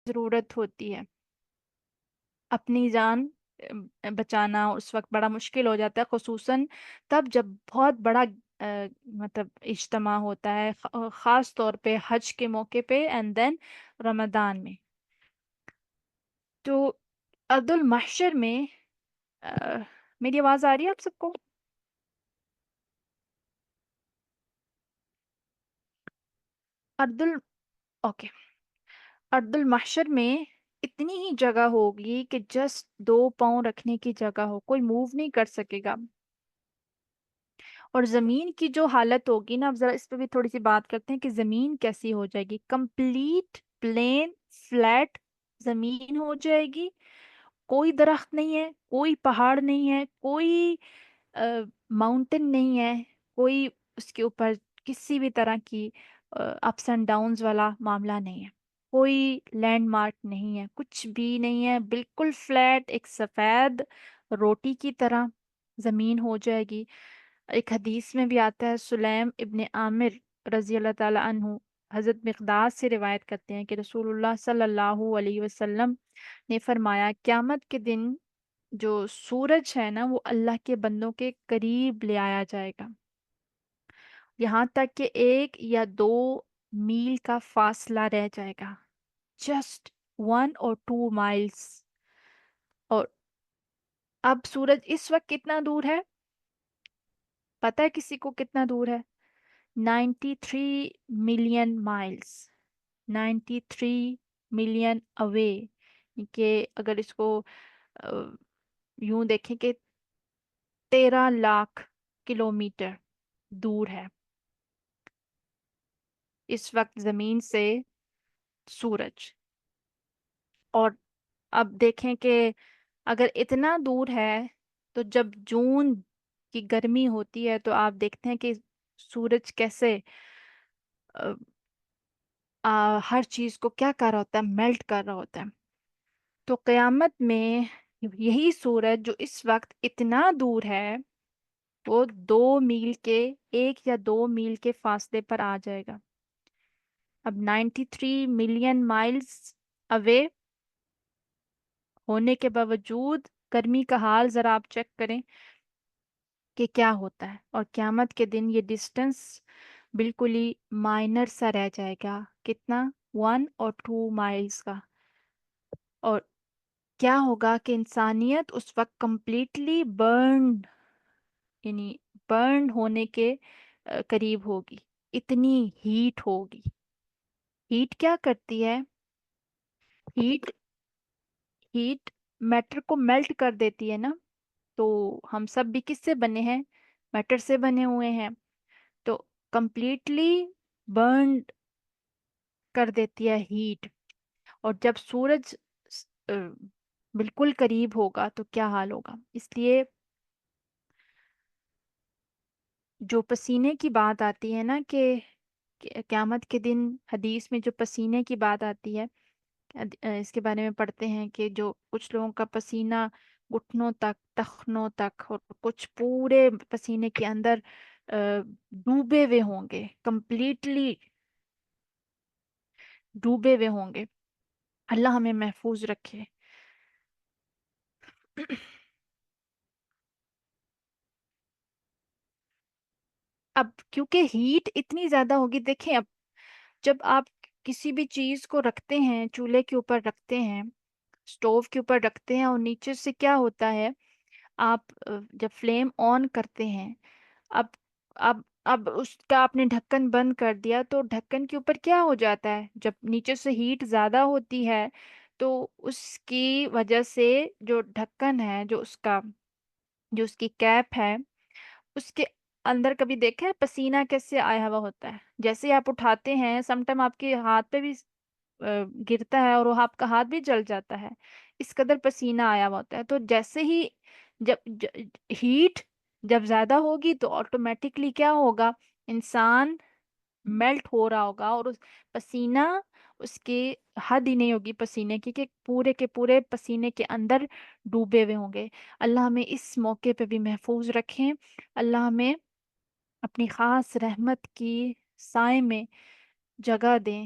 ضرورت ہوتی ہے، اپنی جان بچانا اس وقت بڑا مشکل ہو جاتا ہے، خصوصاً تب جب بہت بڑا مطلب اجتماع ہوتا ہے، خاص طور پہ حج کے موقع پہ اینڈ دین رمضان میں۔ تو ارض المحشر میں میری آواز آ رہی ہے آپ سب کو؟ ارض ال اوکے، ارض المحشر میں اتنی ہی جگہ ہوگی کہ جسٹ 2 پاؤں رکھنے کی جگہ ہو، کوئی موو نہیں کر سکے گا۔ اور زمین کی جو حالت ہوگی نا، اب ذرا اس پہ بھی تھوڑی سی بات کرتے ہیں کہ زمین کیسی ہو جائے گی۔ کمپلیٹ پلین فلیٹ زمین ہو جائے گی، کوئی درخت نہیں ہے، کوئی پہاڑ نہیں ہے، کوئی ماؤنٹین نہیں ہے، کوئی اس کے اوپر کسی بھی طرح کی اپس اینڈ ڈاؤنز والا معاملہ نہیں ہے، کوئی لینڈ مارک نہیں ہے، کچھ بھی نہیں ہے، بالکل فلیٹ ایک سفید روٹی کی طرح زمین ہو جائے گی۔ ایک حدیث میں بھی آتا ہے، سلیم ابن عامر رضی اللہ تعالی عنہ حضرت مقداد سے روایت کرتے ہیں کہ رسول اللہ صلی اللہ علیہ وسلم نے فرمایا، قیامت کے دن جو سورج ہے نا وہ اللہ کے بندوں کے قریب لے آیا جائے گا، یہاں تک کہ 1 یا 2 میل کا فاصلہ رہ جائے گا، جسٹ 1 اور 2 miles۔ اور اب سورج اس وقت کتنا دور ہے؟ پتہ ہے کسی کو کتنا دور ہے؟ 93 ملین مائلس، 93 ملین اوے، کہ اگر اس کو آ، یوں دیکھیں کہ 13 لاکھ کلومیٹر دور ہے اس وقت زمین سے سورج۔ اور اب دیکھیں کہ اگر اتنا دور ہے تو جب جون کی گرمی ہوتی ہے تو آپ دیکھتے ہیں کہ سورج کیسے ہر چیز کو کیا کر رہا ہوتا ہے، میلٹ کر رہا ہوتا ہے۔ تو قیامت میں یہی سورج جو اس وقت اتنا دور ہے وہ 2 میل کے 1 یا 2 میل کے فاصلے پر آ جائے گا۔ اب 93 ملین مائلس اوے ہونے کے باوجود گرمی کا حال ذرا آپ چیک کریں کہ کیا ہوتا ہے، اور قیامت کے دن یہ ڈسٹنس بالکل ہی مائنر سا رہ جائے گا، کتنا، 1 اور 2 miles کا۔ اور کیا ہوگا کہ انسانیت اس وقت کمپلیٹلی یعنی برن ہونے کے قریب ہوگی، اتنی ہیٹ ہوگی۔ ہیٹ کیا کرتی ہے؟ ہیٹ ہیٹ میٹر کو میلٹ کر دیتی ہے نا، تو ہم سب بھی کس سے بنے ہیں؟ میٹر سے بنے ہوئے ہیں، تو کمپلیٹلی برنڈ کر دیتی ہے ہیٹ۔ اور جب سورج آ، بالکل قریب ہوگا تو کیا حال ہوگا؟ اس لیے جو پسینے کی بات آتی ہے نا کہ قیامت کے دن حدیث میں جو پسینے کی بات آتی ہے، اس کے بارے میں پڑھتے ہیں کہ جو کچھ لوگوں کا پسینہ گھٹنوں تک، ٹخنوں تک، اور کچھ پورے پسینے کے اندر ڈوبے ہوئے ہوں گے، کمپلیٹلی ڈوبے ہوئے ہوں گے۔ اللہ ہمیں محفوظ رکھے۔ اب کیونکہ ہیٹ اتنی زیادہ ہوگی، دیکھیں اب جب آپ کسی بھی چیز کو رکھتے ہیں، چولہے کے اوپر رکھتے ہیں، سٹوو کے اوپر رکھتے ہیں، اور نیچے سے کیا ہوتا ہے، آپ جب فلیم آن کرتے ہیں، اب اب اب اس کا آپ نے ڈھکن بند کر دیا تو ڈھکن کے اوپر کیا ہو جاتا ہے؟ جب نیچے سے ہیٹ زیادہ ہوتی ہے تو اس کی وجہ سے جو ڈھکن ہے، جو اس کی کیپ ہے، اس کے اندر کبھی دیکھا ہے پسینہ کیسے آیا ہوا ہوتا ہے؟ جیسے ہی آپ اٹھاتے ہیں سم ٹائم آپ کے ہاتھ پہ بھی گرتا ہے اور وہ آپ کا ہاتھ بھی جل جاتا ہے، اس قدر پسینہ آیا ہوا ہوتا ہے۔ تو جیسے ہی جب ہیٹ جب زیادہ ہوگی تو آٹومیٹکلی کیا ہوگا، انسان میلٹ ہو رہا ہوگا، اور پسینہ اس کی حد ہی نہیں ہوگی پسینے کی، کہ پورے کے پورے پسینے کے اندر ڈوبے ہوئے ہوں گے۔ اللہ ہمیں اس موقع پہ بھی محفوظ رکھیں، اللہ ہمیں اپنی خاص رحمت کی سائے میں جگہ دیں،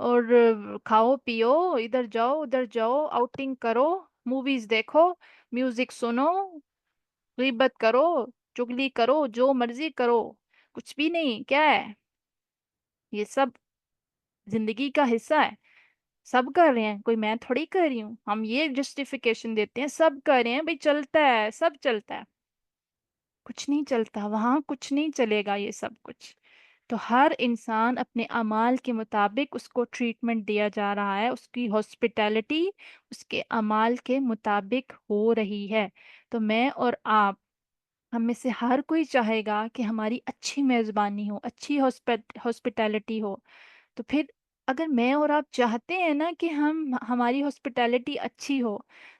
اور کھاؤ پیو، ادھر جاؤ ادھر جاؤ، آؤٹنگ کرو، موویز دیکھو، میوزک سنو، غیبت کرو، چگلی کرو، جو مرضی کرو، کچھ بھی نہیں کیا ہے، یہ سب زندگی کا حصہ ہے، سب کر رہے ہیں، کوئی میں تھوڑی کر رہی ہوں، ہم یہ جسٹیفیکیشن دیتے ہیں سب کر رہے ہیں بھائی، چلتا ہے سب چلتا ہے، کچھ نہیں چلتا وہاں، کچھ نہیں چلے گا یہ سب کچھ، تو ہر انسان اپنے اعمال کے مطابق اس کو ٹریٹمنٹ دیا جا رہا ہے، اس کی ہاسپٹیلٹی اس کے اعمال کے مطابق ہو رہی ہے، تو میں اور آپ، ہم میں سے ہر کوئی چاہے گا کہ ہماری اچھی میزبانی ہو، اچھی ہاسپٹیلٹی ہو، تو پھر اگر میں اور آپ چاہتے ہیں نا کہ ہماری ہاسپٹیلٹی اچھی ہو،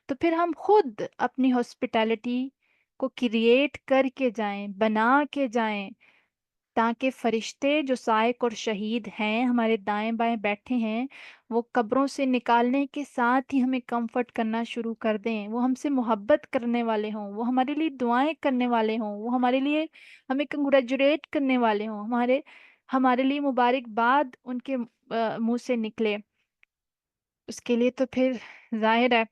تو پھر ہم خود اپنی ہاسپٹیلٹی کو کریٹ کر کے جائیں، بنا کے جائیں، تاکہ فرشتے جو سائق اور شہید ہیں ہمارے دائیں بائیں بیٹھے ہیں، وہ قبروں سے نکالنے کے ساتھ ہی ہمیں کمفرٹ کرنا شروع کر دیں، وہ ہم سے محبت کرنے والے ہوں، وہ ہمارے لیے دعائیں کرنے والے ہوں، وہ ہمارے لیے ہمیں کنگریچولیٹ کرنے والے ہوں، ہمارے لیے مبارکباد ان کے منہ سے نکلے، اس کے لیے تو پھر ظاہر ہے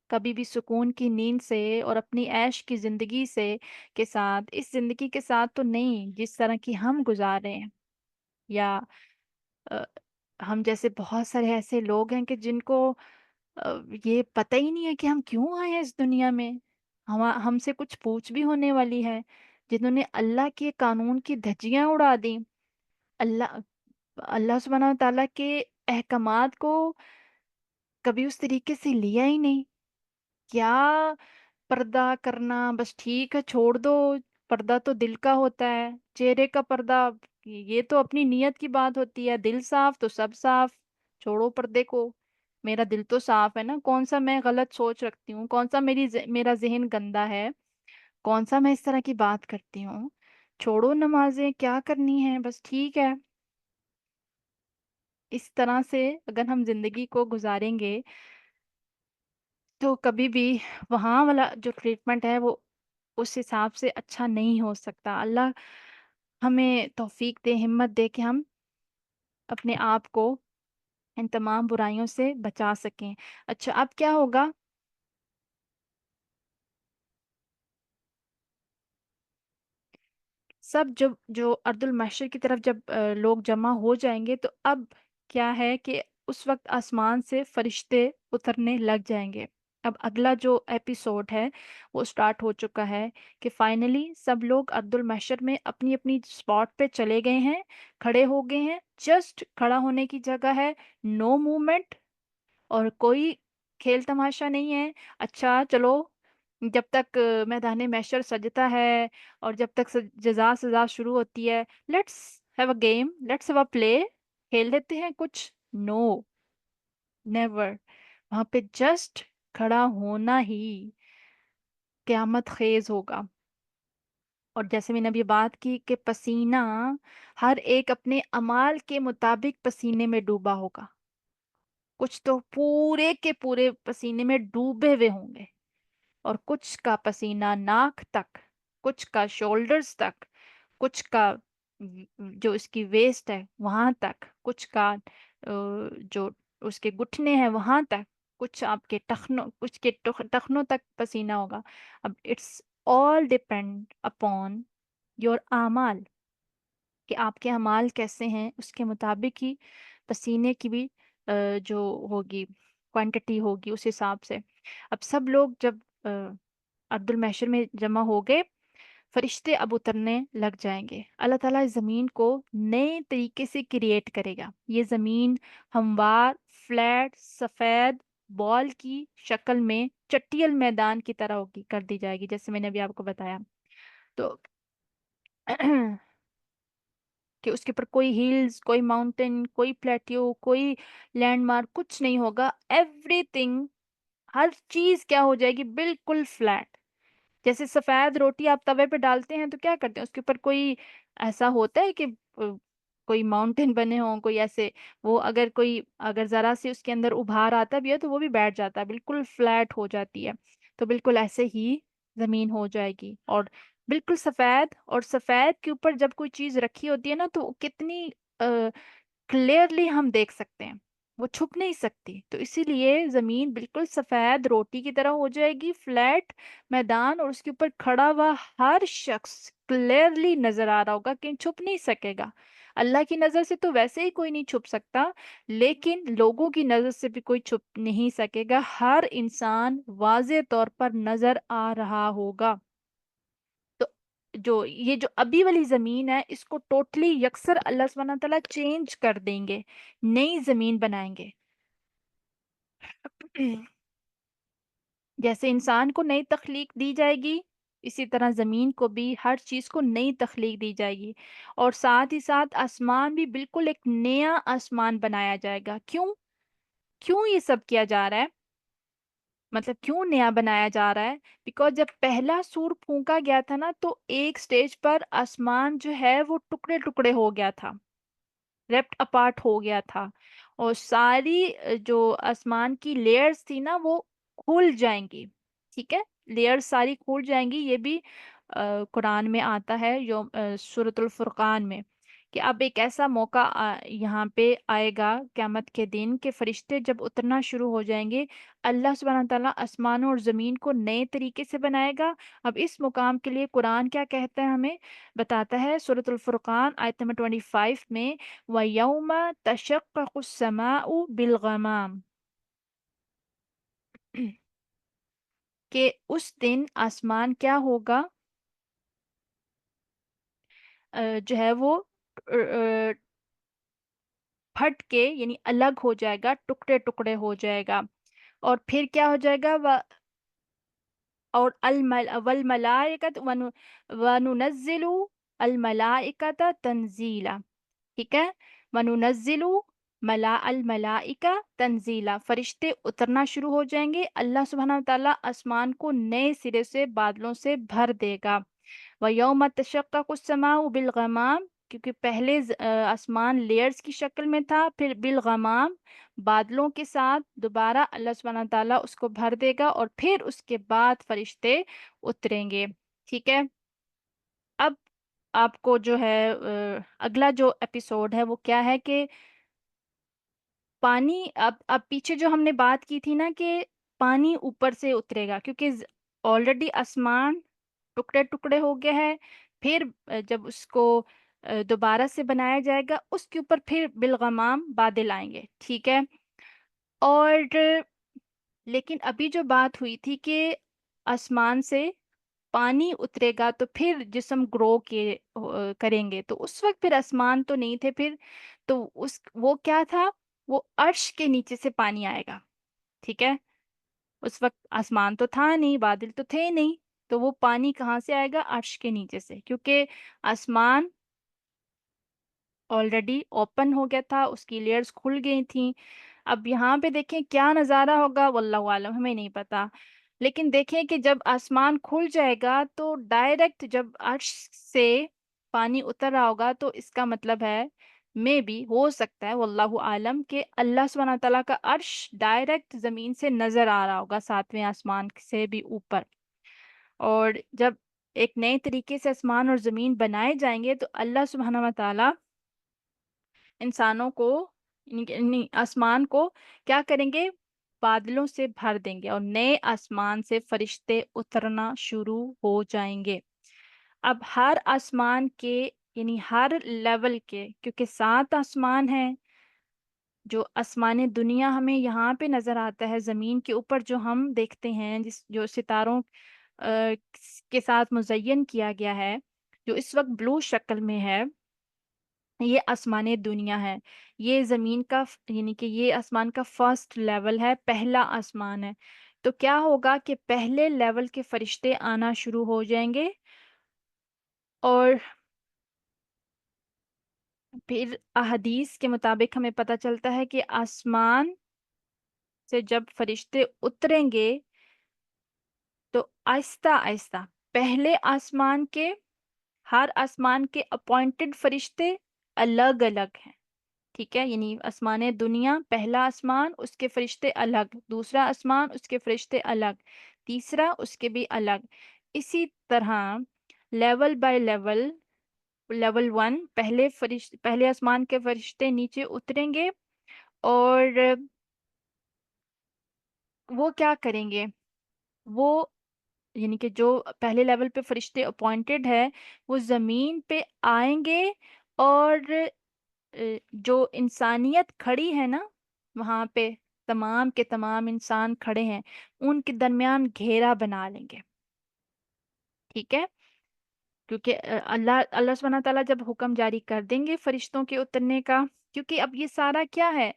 کبھی بھی سکون کی نیند سے اور اپنی عیش کی زندگی سے کے ساتھ، اس زندگی کے ساتھ تو نہیں جس طرح کی ہم گزار رہے ہیں، یا آ، ہم جیسے بہت سارے ایسے لوگ ہیں کہ جن کو آ، یہ پتہ ہی نہیں ہے کہ ہم کیوں آئے ہیں اس دنیا میں، ہم سے کچھ پوچھ بھی ہونے والی ہے، جنہوں نے اللہ کے قانون کی دھجیاں اڑا دیں، اللہ اللہ سبحانہ و تعالیٰ کے احکامات کو کبھی اس طریقے سے لیا ہی نہیں، کیا پردہ کرنا، بس ٹھیک ہے چھوڑ دو، پردہ تو دل کا ہوتا ہے، چہرے کا پردہ یہ تو اپنی نیت کی بات ہوتی ہے، دل صاف تو سب صاف، چھوڑو پردے کو، میرا دل تو صاف ہے نا، کون سا میں غلط سوچ رکھتی ہوں، کون سا میرا ذہن گندا ہے، کون سا میں اس طرح کی بات کرتی ہوں، چھوڑو نمازیں کیا کرنی ہے، بس ٹھیک ہے، اس طرح سے اگر ہم زندگی کو گزاریں گے تو کبھی بھی وہاں والا جو ٹریٹمنٹ ہے وہ اس حساب سے اچھا نہیں ہو سکتا، اللہ ہمیں توفیق دے، ہمت دے کہ ہم اپنے آپ کو ان تمام برائیوں سے بچا سکیں۔ اچھا اب کیا ہوگا، سب جو ارد المحشر کی طرف جب لوگ جمع ہو جائیں گے، تو اب کیا ہے کہ اس وقت آسمان سے فرشتے اترنے لگ جائیں گے، اب اگلا جو ایپیسوڈ ہے وہ سٹارٹ ہو چکا ہے کہ فائنلی سب لوگ ارد المحشر میں اپنی اپنی سپاٹ پہ چلے گئے ہیں، کھڑے ہو گئے ہیں، جسٹ کھڑا ہونے کی جگہ ہے، نو موومنٹ، اور کوئی کھیل تماشا نہیں ہے، اچھا چلو جب تک میدان محشر سجتا ہے اور جب تک جزا سزا شروع ہوتی ہے، let's have a game, let's have a play, کھیل لیتے ہیں کچھ، نو، نیور، وہاں پہ جسٹ کھڑا ہونا ہی قیامت خیز ہوگا، اور جیسے میں نے ابھی بات کی کہ پسینہ ہر ایک اپنے اعمال کے مطابق پسینے میں ڈوبا ہوگا، کچھ تو پورے کے پورے پسینے میں ڈوبے ہوئے ہوں گے، اور کچھ کا پسینہ ناک تک، کچھ کا شولڈرز تک، کچھ کا جو اس کی ویسٹ ہے وہاں تک، کچھ کا جو اس کے گھٹنے ہیں وہاں تک، کچھ آپ کے ٹخنوں، کچھ کے ٹخنوں تک پسینہ ہوگا، اب it's all depend upon your اعمال، کہ آپ کے اعمال کیسے ہیں، اس کے مطابق ہی پسینے کی بھی جو ہوگی کوانٹٹی ہوگی اس حساب سے، اب سب لوگ جب عبد المحشر میں جمع ہو گئے، فرشتے اب اترنے لگ جائیں گے، اللہ تعالیٰ اس زمین کو نئے طریقے سے کریٹ کرے گا، یہ زمین ہموار، فلیٹ، سفید بال کی شکل میں چٹیل میدان کی طرح ہوگی، کر دی جائے گی، جیسے میں نے ابھی آپ کو بتایا، تو کہ اس کے اوپر کوئی ہلز، کوئی ماؤنٹین، کوئی پلیٹیو، کوئی لینڈ مارک، کچھ نہیں ہوگا، ایوری تھنگ، ہر چیز کیا ہو جائے گی، بالکل فلیٹ، جیسے سفید روٹی آپ توے پہ ڈالتے ہیں تو کیا کرتے ہیں، اس کے اوپر کوئی ایسا ہوتا ہے کہ کوئی ماؤنٹین بنے ہوں، کوئی ایسے، وہ اگر ذرا سے اس کے اندر ابھار آتا بھی ہے تو وہ بھی بیٹھ جاتا ہے، بالکل فلیٹ ہو جاتی ہے، تو بالکل ایسے ہی زمین ہو جائے گی، اور بالکل سفید، اور سفید کے اوپر جب کوئی چیز رکھی ہوتی ہے نا تو کتنی کلیئرلی ہم دیکھ سکتے ہیں، وہ چھپ نہیں سکتی. تو اسی لیے زمین بالکل سفید روٹی کی طرح ہو جائے گی، فلیٹ میدان، اور اس کے اوپر کھڑا ہوا ہر شخص کلیئرلی نظر آ رہا ہوگا کہ چھپ نہیں سکے گا. اللہ کی نظر سے تو ویسے ہی کوئی نہیں چھپ سکتا، لیکن لوگوں کی نظر سے بھی کوئی چھپ نہیں سکے گا. ہر انسان واضح طور پر نظر آ رہا ہوگا. تو یہ جو ابھی والی زمین ہے، اس کو ٹوٹلی یکسر اللہ سبحانہ تعالیٰ چینج کر دیں گے، نئی زمین بنائیں گے. جیسے انسان کو نئی تخلیق دی جائے گی، اسی طرح زمین کو بھی ہر چیز کو نئی تخلیق دی جائے گی. اور ساتھ ہی ساتھ آسمان بھی بالکل ایک نیا آسمان بنایا جائے گا. کیوں کیوں یہ سب کیا جا رہا ہے؟ مطلب کیوں نیا بنایا جا رہا ہے؟ بیکاز جب پہلا سور پھونکا گیا تھا نا، تو ایک سٹیج پر آسمان جو ہے وہ ٹکڑے ٹکڑے ہو گیا تھا، ریپٹ اپارٹ ہو گیا تھا، اور ساری جو آسمان کی لیئرز تھی نا وہ کھل جائیں گی. ٹھیک ہے، لیئرز ساری کھل جائیں گی. یہ بھی قرآن میں آتا ہے، سورۃ الفرقان میں، کہ اب ایک ایسا موقع یہاں پہ آئے گا قیامت کے دن کہ فرشتے جب اترنا شروع ہو جائیں گے، اللہ سبحانہ تعالیٰ آسمانوں اور زمین کو نئے طریقے سے بنائے گا. اب اس مقام کے لیے قرآن کیا کہتا ہے، ہمیں بتاتا ہے سورۃ الفرقان آیت نمبر 25 میں، وَيَوْمَ تَشَقَّقُ السَّمَاءُ بِالْغَمَامِ، کہ اس دن آسمان کیا ہوگا، جو ہے وہ پھٹ کے یعنی الگ ہو جائے گا، ٹکڑے ٹکڑے ہو جائے گا. اور پھر کیا ہو جائے گا، اور والملائکۃ وننزل الملائکۃ تنزیلا. ٹھیک ہے، وننزل الملائکہ تنزیلا، فرشتے اترنا شروع ہو جائیں گے. اللہ سبحانہ وتعالیٰ آسمان کو نئے سرے سے بادلوں سے بھر دے گا. وَيَوْمَ تَشَقَّقُ السَّمَاءُ بِالْغَمَامِ، کیونکہ پہلے آسمان لیئرز کی شکل میں تھا، پھر بالغمام بادلوں کے ساتھ دوبارہ اللہ سبحانہ تعالیٰ اس کو بھر دے گا، اور پھر اس کے بعد فرشتے اتریں گے. ٹھیک ہے، اب آپ کو جو ہے اگلا جو ایپیسوڈ ہے وہ کیا ہے کہ پانی، اب پیچھے جو ہم نے بات کی تھی نا کہ پانی اوپر سے اترے گا، کیونکہ آلریڈی آسمان ٹکڑے ٹکڑے ہو گیا ہے. پھر جب اس کو دوبارہ سے بنایا جائے گا، اس کے اوپر پھر بالغمام بادل آئیں گے. ٹھیک ہے، اور لیکن ابھی جو بات ہوئی تھی کہ آسمان سے پانی اترے گا تو پھر جسم گرو کریں گے، تو اس وقت پھر آسمان تو نہیں تھے پھر، تو وہ کیا تھا، وہ عرش کے نیچے سے پانی آئے گا. ٹھیک ہے، اس وقت آسمان تو تھا نہیں، بادل تو تھے نہیں، تو وہ پانی کہاں سے آئے گا، عرش کے نیچے سے، کیونکہ آسمان آلریڈی اوپن ہو گیا تھا، اس کی لیئرز کھل گئی تھیں. اب یہاں پہ دیکھیں کیا نظارہ ہوگا، واللہ عالم، ہمیں نہیں پتا. لیکن دیکھیں کہ جب آسمان کھل جائے گا تو ڈائریکٹ جب عرش سے پانی اتر رہا ہوگا، تو اس کا مطلب ہے بھی ہو سکتا ہے، واللہ عالم، کہ اللہ سبحانہ تعالیٰ کا عرش ڈائریکٹ زمین سے نظر آ رہا ہوگا، ساتویں آسمان سے بھی اوپر. اور جب ایک نئے طریقے سے آسمان اور زمین بنائے جائیں گے، تو اللہ سبحانہ تعالیٰ انسانوں کو، یعنی آسمان کو کیا کریں گے، بادلوں سے بھر دیں گے، اور نئے آسمان سے فرشتے اترنا شروع ہو جائیں گے. اب ہر آسمان کے، یعنی ہر لیول کے، کیونکہ 7 آسمان ہیں، جو آسمان دنیا ہمیں یہاں پہ نظر آتا ہے زمین کے اوپر جو ہم دیکھتے ہیں، جو ستاروں کے ساتھ مزین کیا گیا ہے، جو اس وقت بلو شکل میں ہے، یہ آسمان دنیا ہے. یہ زمین کا یعنی کہ یہ آسمان کا فرسٹ لیول ہے، پہلا آسمان ہے. تو کیا ہوگا کہ پہلے لیول کے فرشتے آنا شروع ہو جائیں گے، اور پھر احادیث کے مطابق ہمیں پتہ چلتا ہے کہ آسمان سے جب فرشتے اتریں گے تو آہستہ آہستہ پہلے آسمان کے، ہر آسمان کے اپوائنٹڈ فرشتے الگ الگ ہیں. ٹھیک ہے، یعنی آسمان دنیا پہلا آسمان، اس کے فرشتے الگ، دوسرا آسمان اس کے فرشتے الگ، تیسرا اس کے بھی الگ. اسی طرح لیول بائی لیول لیول 1 پہلے آسمان کے فرشتے نیچے اتریں گے، اور وہ کیا کریں گے؟ وہ یعنی کہ جو پہلے لیول پہ فرشتے اپوائنٹڈ ہے، وہ زمین پہ آئیں گے، اور جو انسانیت کھڑی ہے نا وہاں پہ، تمام کے تمام انسان کھڑے ہیں، ان کے درمیان گھیرا بنا لیں گے. ٹھیک ہے؟ کیونکہ اللہ سبحانہ تعالیٰ جب حکم جاری کر دیں گے فرشتوں کے اترنے کا، کیونکہ اب یہ سارا کیا ہے،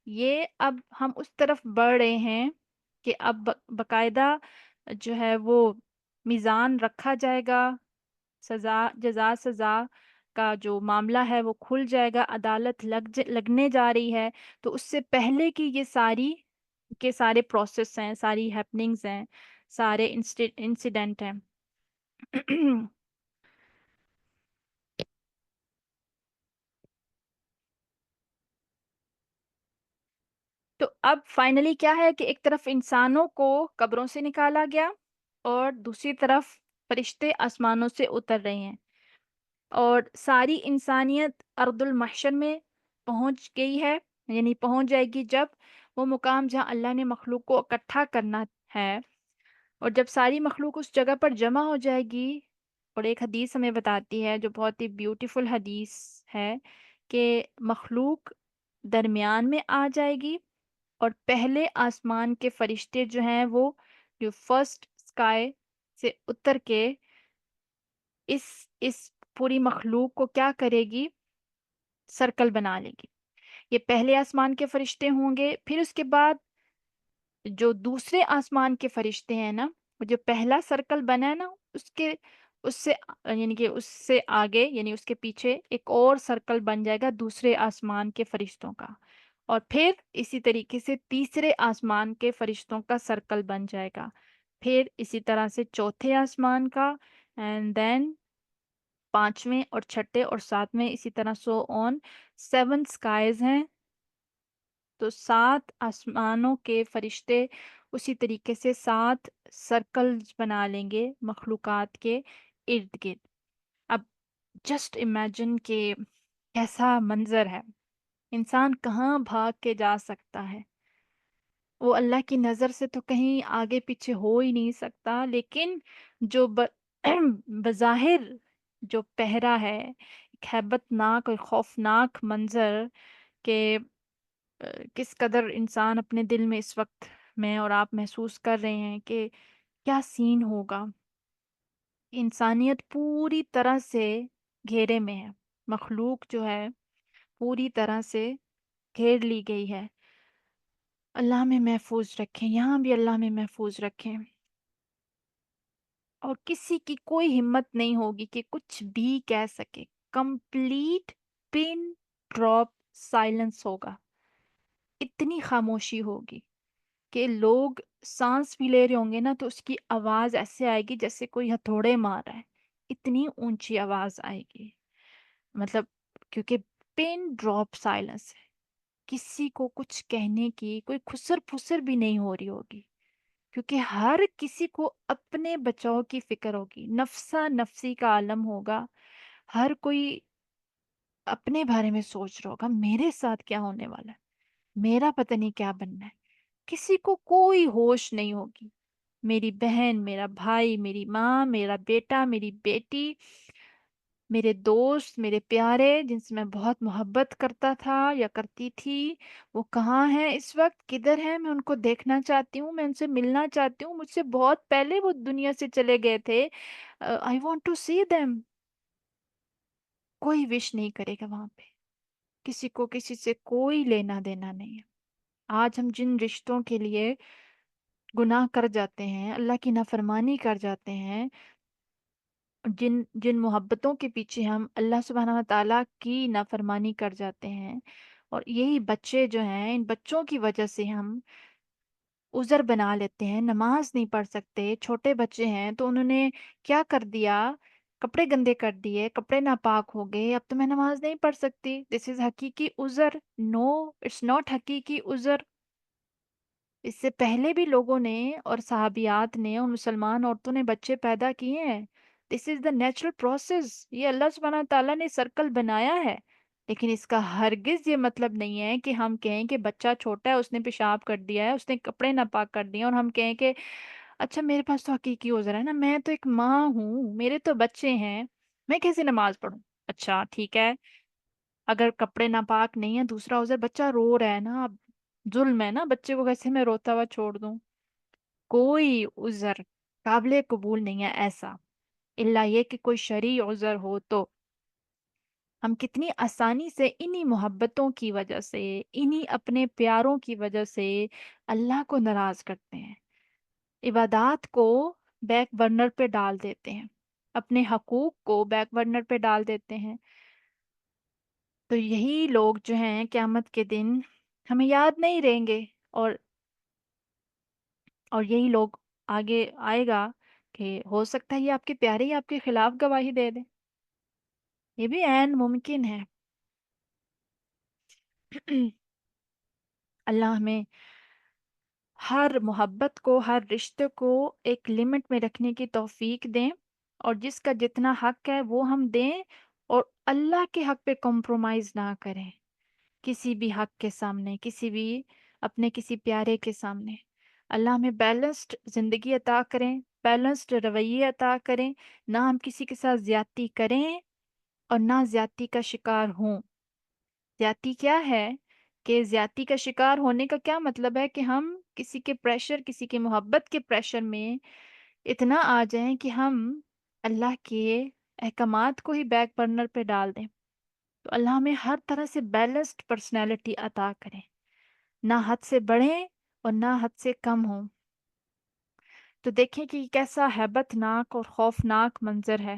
یہ اب ہم اس طرف بڑھ رہے ہیں کہ اب باقاعدہ جو ہے وہ میزان رکھا جائے گا، سزا کا جو معاملہ ہے وہ کھل جائے گا، عدالت لگنے جا رہی ہے. تو اس سے پہلے کی یہ سارے پروسیس ہیں، ساری ہیپننگز ہیں، سارے انسیڈنٹ ہیں. تو اب فائنلی کیا ہے کہ ایک طرف انسانوں کو قبروں سے نکالا گیا، اور دوسری طرف فرشتے آسمانوں سے اتر رہے ہیں، اور ساری انسانیت ارض المحشر میں پہنچ گئی ہے. یعنی پہنچ جائے گی جب وہ مقام جہاں اللہ نے مخلوق کو اکٹھا کرنا ہے. اور جب ساری مخلوق اس جگہ پر جمع ہو جائے گی، اور ایک حدیث ہمیں بتاتی ہے جو بہت ہی بیوٹیفل حدیث ہے، کہ مخلوق درمیان میں آ جائے گی، اور پہلے آسمان کے فرشتے جو ہیں وہ جو فرسٹ اسکائی سے اتر کے اس اس پوری مخلوق کو کیا کرے گی، سرکل بنا لے گی. یہ پہلے آسمان کے فرشتے ہوں گے، پھر اس کے بعد جو دوسرے آسمان کے فرشتے ہیں نا، وہ جو پہلا سرکل بنا ہے نا، اس سے یعنی کہ اس سے آگے یعنی اس کے پیچھے ایک اور سرکل بن جائے گا دوسرے آسمان کے فرشتوں کا، اور پھر اسی طریقے سے تیسرے آسمان کے فرشتوں کا سرکل بن جائے گا، پھر اسی طرح سے چوتھے آسمان کا، اینڈ دین پانچویں اور چھٹے اور ساتویں، اسی طرح سو آن. 7 اسکائز ہیں، تو 7 آسمانوں کے فرشتے اسی طریقے سے 7 سرکلز بنا لیں گے مخلوقات کے ارد گرد. اب جسٹ امیجن کہ کیسا منظر ہے، انسان کہاں بھاگ کے جا سکتا ہے، وہ اللہ کی نظر سے تو کہیں آگے پیچھے ہو ہی نہیں سکتا. لیکن جو بظاہر جو پہرا ہے، ایک ہیبت ناک اور خوفناک منظر، کہ کس قدر انسان اپنے دل میں اس وقت میں اور آپ محسوس کر رہے ہیں کہ کیا سین ہوگا. انسانیت پوری طرح سے گھیرے میں ہے، مخلوق جو ہے پوری طرح سے گھیر لی گئی ہے. اللہ میں محفوظ رکھیں، یہاں بھی اللہ میں محفوظ رکھیں، اور کسی کی کوئی ہمت نہیں ہوگی کہ کچھ بھی کہہ سکے. کمپلیٹ پن ڈراپ سائلنس ہوگا، اتنی خاموشی ہوگی کہ لوگ سانس بھی لے رہے ہوں گے نا تو اس کی آواز ایسے آئے گی جیسے کوئی ہتھوڑے مار رہا ہے، اتنی اونچی آواز آئے گی. مطلب کیونکہ پن ڈراپ سائلنس ہے، کسی کو کچھ کہنے کی کوئی خسر پھسر بھی نہیں ہو رہی ہوگی، کیونکہ ہر کسی کو اپنے بچاؤ کی فکر ہوگی، نفسا نفسی کا عالم ہوگا. ہر کوئی اپنے بارے میں سوچ رہا ہوگا میرے ساتھ کیا ہونے والا ہے، میرا پتہ نہیں کیا بننا ہے. کسی کو کوئی ہوش نہیں ہوگی، میری بہن، میرا بھائی، میری ماں، میرا بیٹا، میری بیٹی، میرے دوست، میرے پیارے جن سے میں بہت محبت کرتا تھا یا کرتی تھی، وہ کہاں ہیں اس وقت، کدھر ہیں؟ میں ان کو دیکھنا چاہتی ہوں، میں ان سے ملنا چاہتی ہوں، مجھ سے بہت پہلے وہ دنیا سے چلے گئے تھے. I want to see them. کوئی وش نہیں کرے گا وہاں پہ، کسی کو کسی سے کوئی لینا دینا نہیں ہے. آج ہم جن رشتوں کے لیے گناہ کر جاتے ہیں، اللہ کی نافرمانی کر جاتے ہیں، جن جن محبتوں کے پیچھے ہم اللہ سبحانہ و تعالیٰ کی نافرمانی کر جاتے ہیں، اور یہی بچے جو ہیں، ان بچوں کی وجہ سے ہم عذر بنا لیتے ہیں، نماز نہیں پڑھ سکتے. چھوٹے بچے ہیں تو انہوں نے کیا کر دیا، کپڑے گندے کر دیے، کپڑے ناپاک ہو گئے، اب تو میں نماز نہیں پڑھ سکتی. دس از حقیقی عذر. نو، اٹس ناٹ حقیقی عذر. اس سے پہلے بھی لوگوں نے اور صحابیات نے اور مسلمان عورتوں نے بچے پیدا کیے ہیں. دس از دا نیچرل پروسیس. یہ اللہ سبحانہ تعالیٰ نے سرکل بنایا ہے، لیکن اس کا ہرگز یہ مطلب نہیں ہے کہ ہم کہیں کہ بچہ چھوٹا ہے، اس نے پیشاب کر دیا ہے، اس نے کپڑے ناپاک کر دیے اور ہم کہیں کہ اچھا میرے پاس تو حقیقی عذر ہے نا، میں تو ایک ماں ہوں، میرے تو بچے ہیں، میں کیسے نماز پڑھوں؟ اچھا ٹھیک ہے، اگر کپڑے ناپاک نہیں ہے، دوسرا عذر بچہ رو رہا ہے نا، اب ظلم ہے نا، بچے کو کیسے میں روتا ہوا چھوڑ دوں؟ کوئی عذر قابل قبول نہیں ہے ایسا، الا یہ کہ کوئی شرعی عذر ہو تو. ہم کتنی آسانی سے انہی محبتوں کی وجہ سے، انہی اپنے پیاروں کی وجہ سے اللہ کو ناراض کرتے ہیں، عبادات کو بیک برنر پہ ڈال دیتے ہیں، اپنے حقوق کو بیک برنر پہ ڈال دیتے ہیں. تو یہی لوگ جو ہیں قیامت کے دن ہمیں یاد نہیں رہیں گے، اور یہی لوگ آگے آئے گا کہ ہو سکتا ہے یہ آپ کے پیارے ہی آپ کے خلاف گواہی دے دیں. یہ بھی عین ممکن ہے. اللہ ہمیں ہر محبت کو، ہر رشتے کو ایک لمٹ میں رکھنے کی توفیق دیں، اور جس کا جتنا حق ہے وہ ہم دیں، اور اللہ کے حق پہ کمپرومائز نہ کریں کسی بھی حق کے سامنے، کسی پیارے کے سامنے. اللہ ہمیں بیلنسڈ زندگی عطا کریں، بیلنسڈ رویے عطا کریں، نہ ہم کسی کے ساتھ زیادتی کریں اور نہ زیادتی کا شکار ہوں. زیادتی کیا ہے؟ کہ زیادتی کا شکار ہونے کا کیا مطلب ہے؟ کہ ہم کسی کے پریشر، کسی کے محبت کے پریشر میں اتنا آ جائیں کہ ہم اللہ کے احکامات کو ہی بیک برنر پہ ڈال دیں. تو اللہ ہمیں ہر طرح سے بیلنسڈ پرسنالٹی عطا کریں، نہ حد سے بڑھیں اور نہ حد سے کم ہوں. تو دیکھیں کہ یہ کیسا ہیبت ناک اور خوفناک منظر ہے.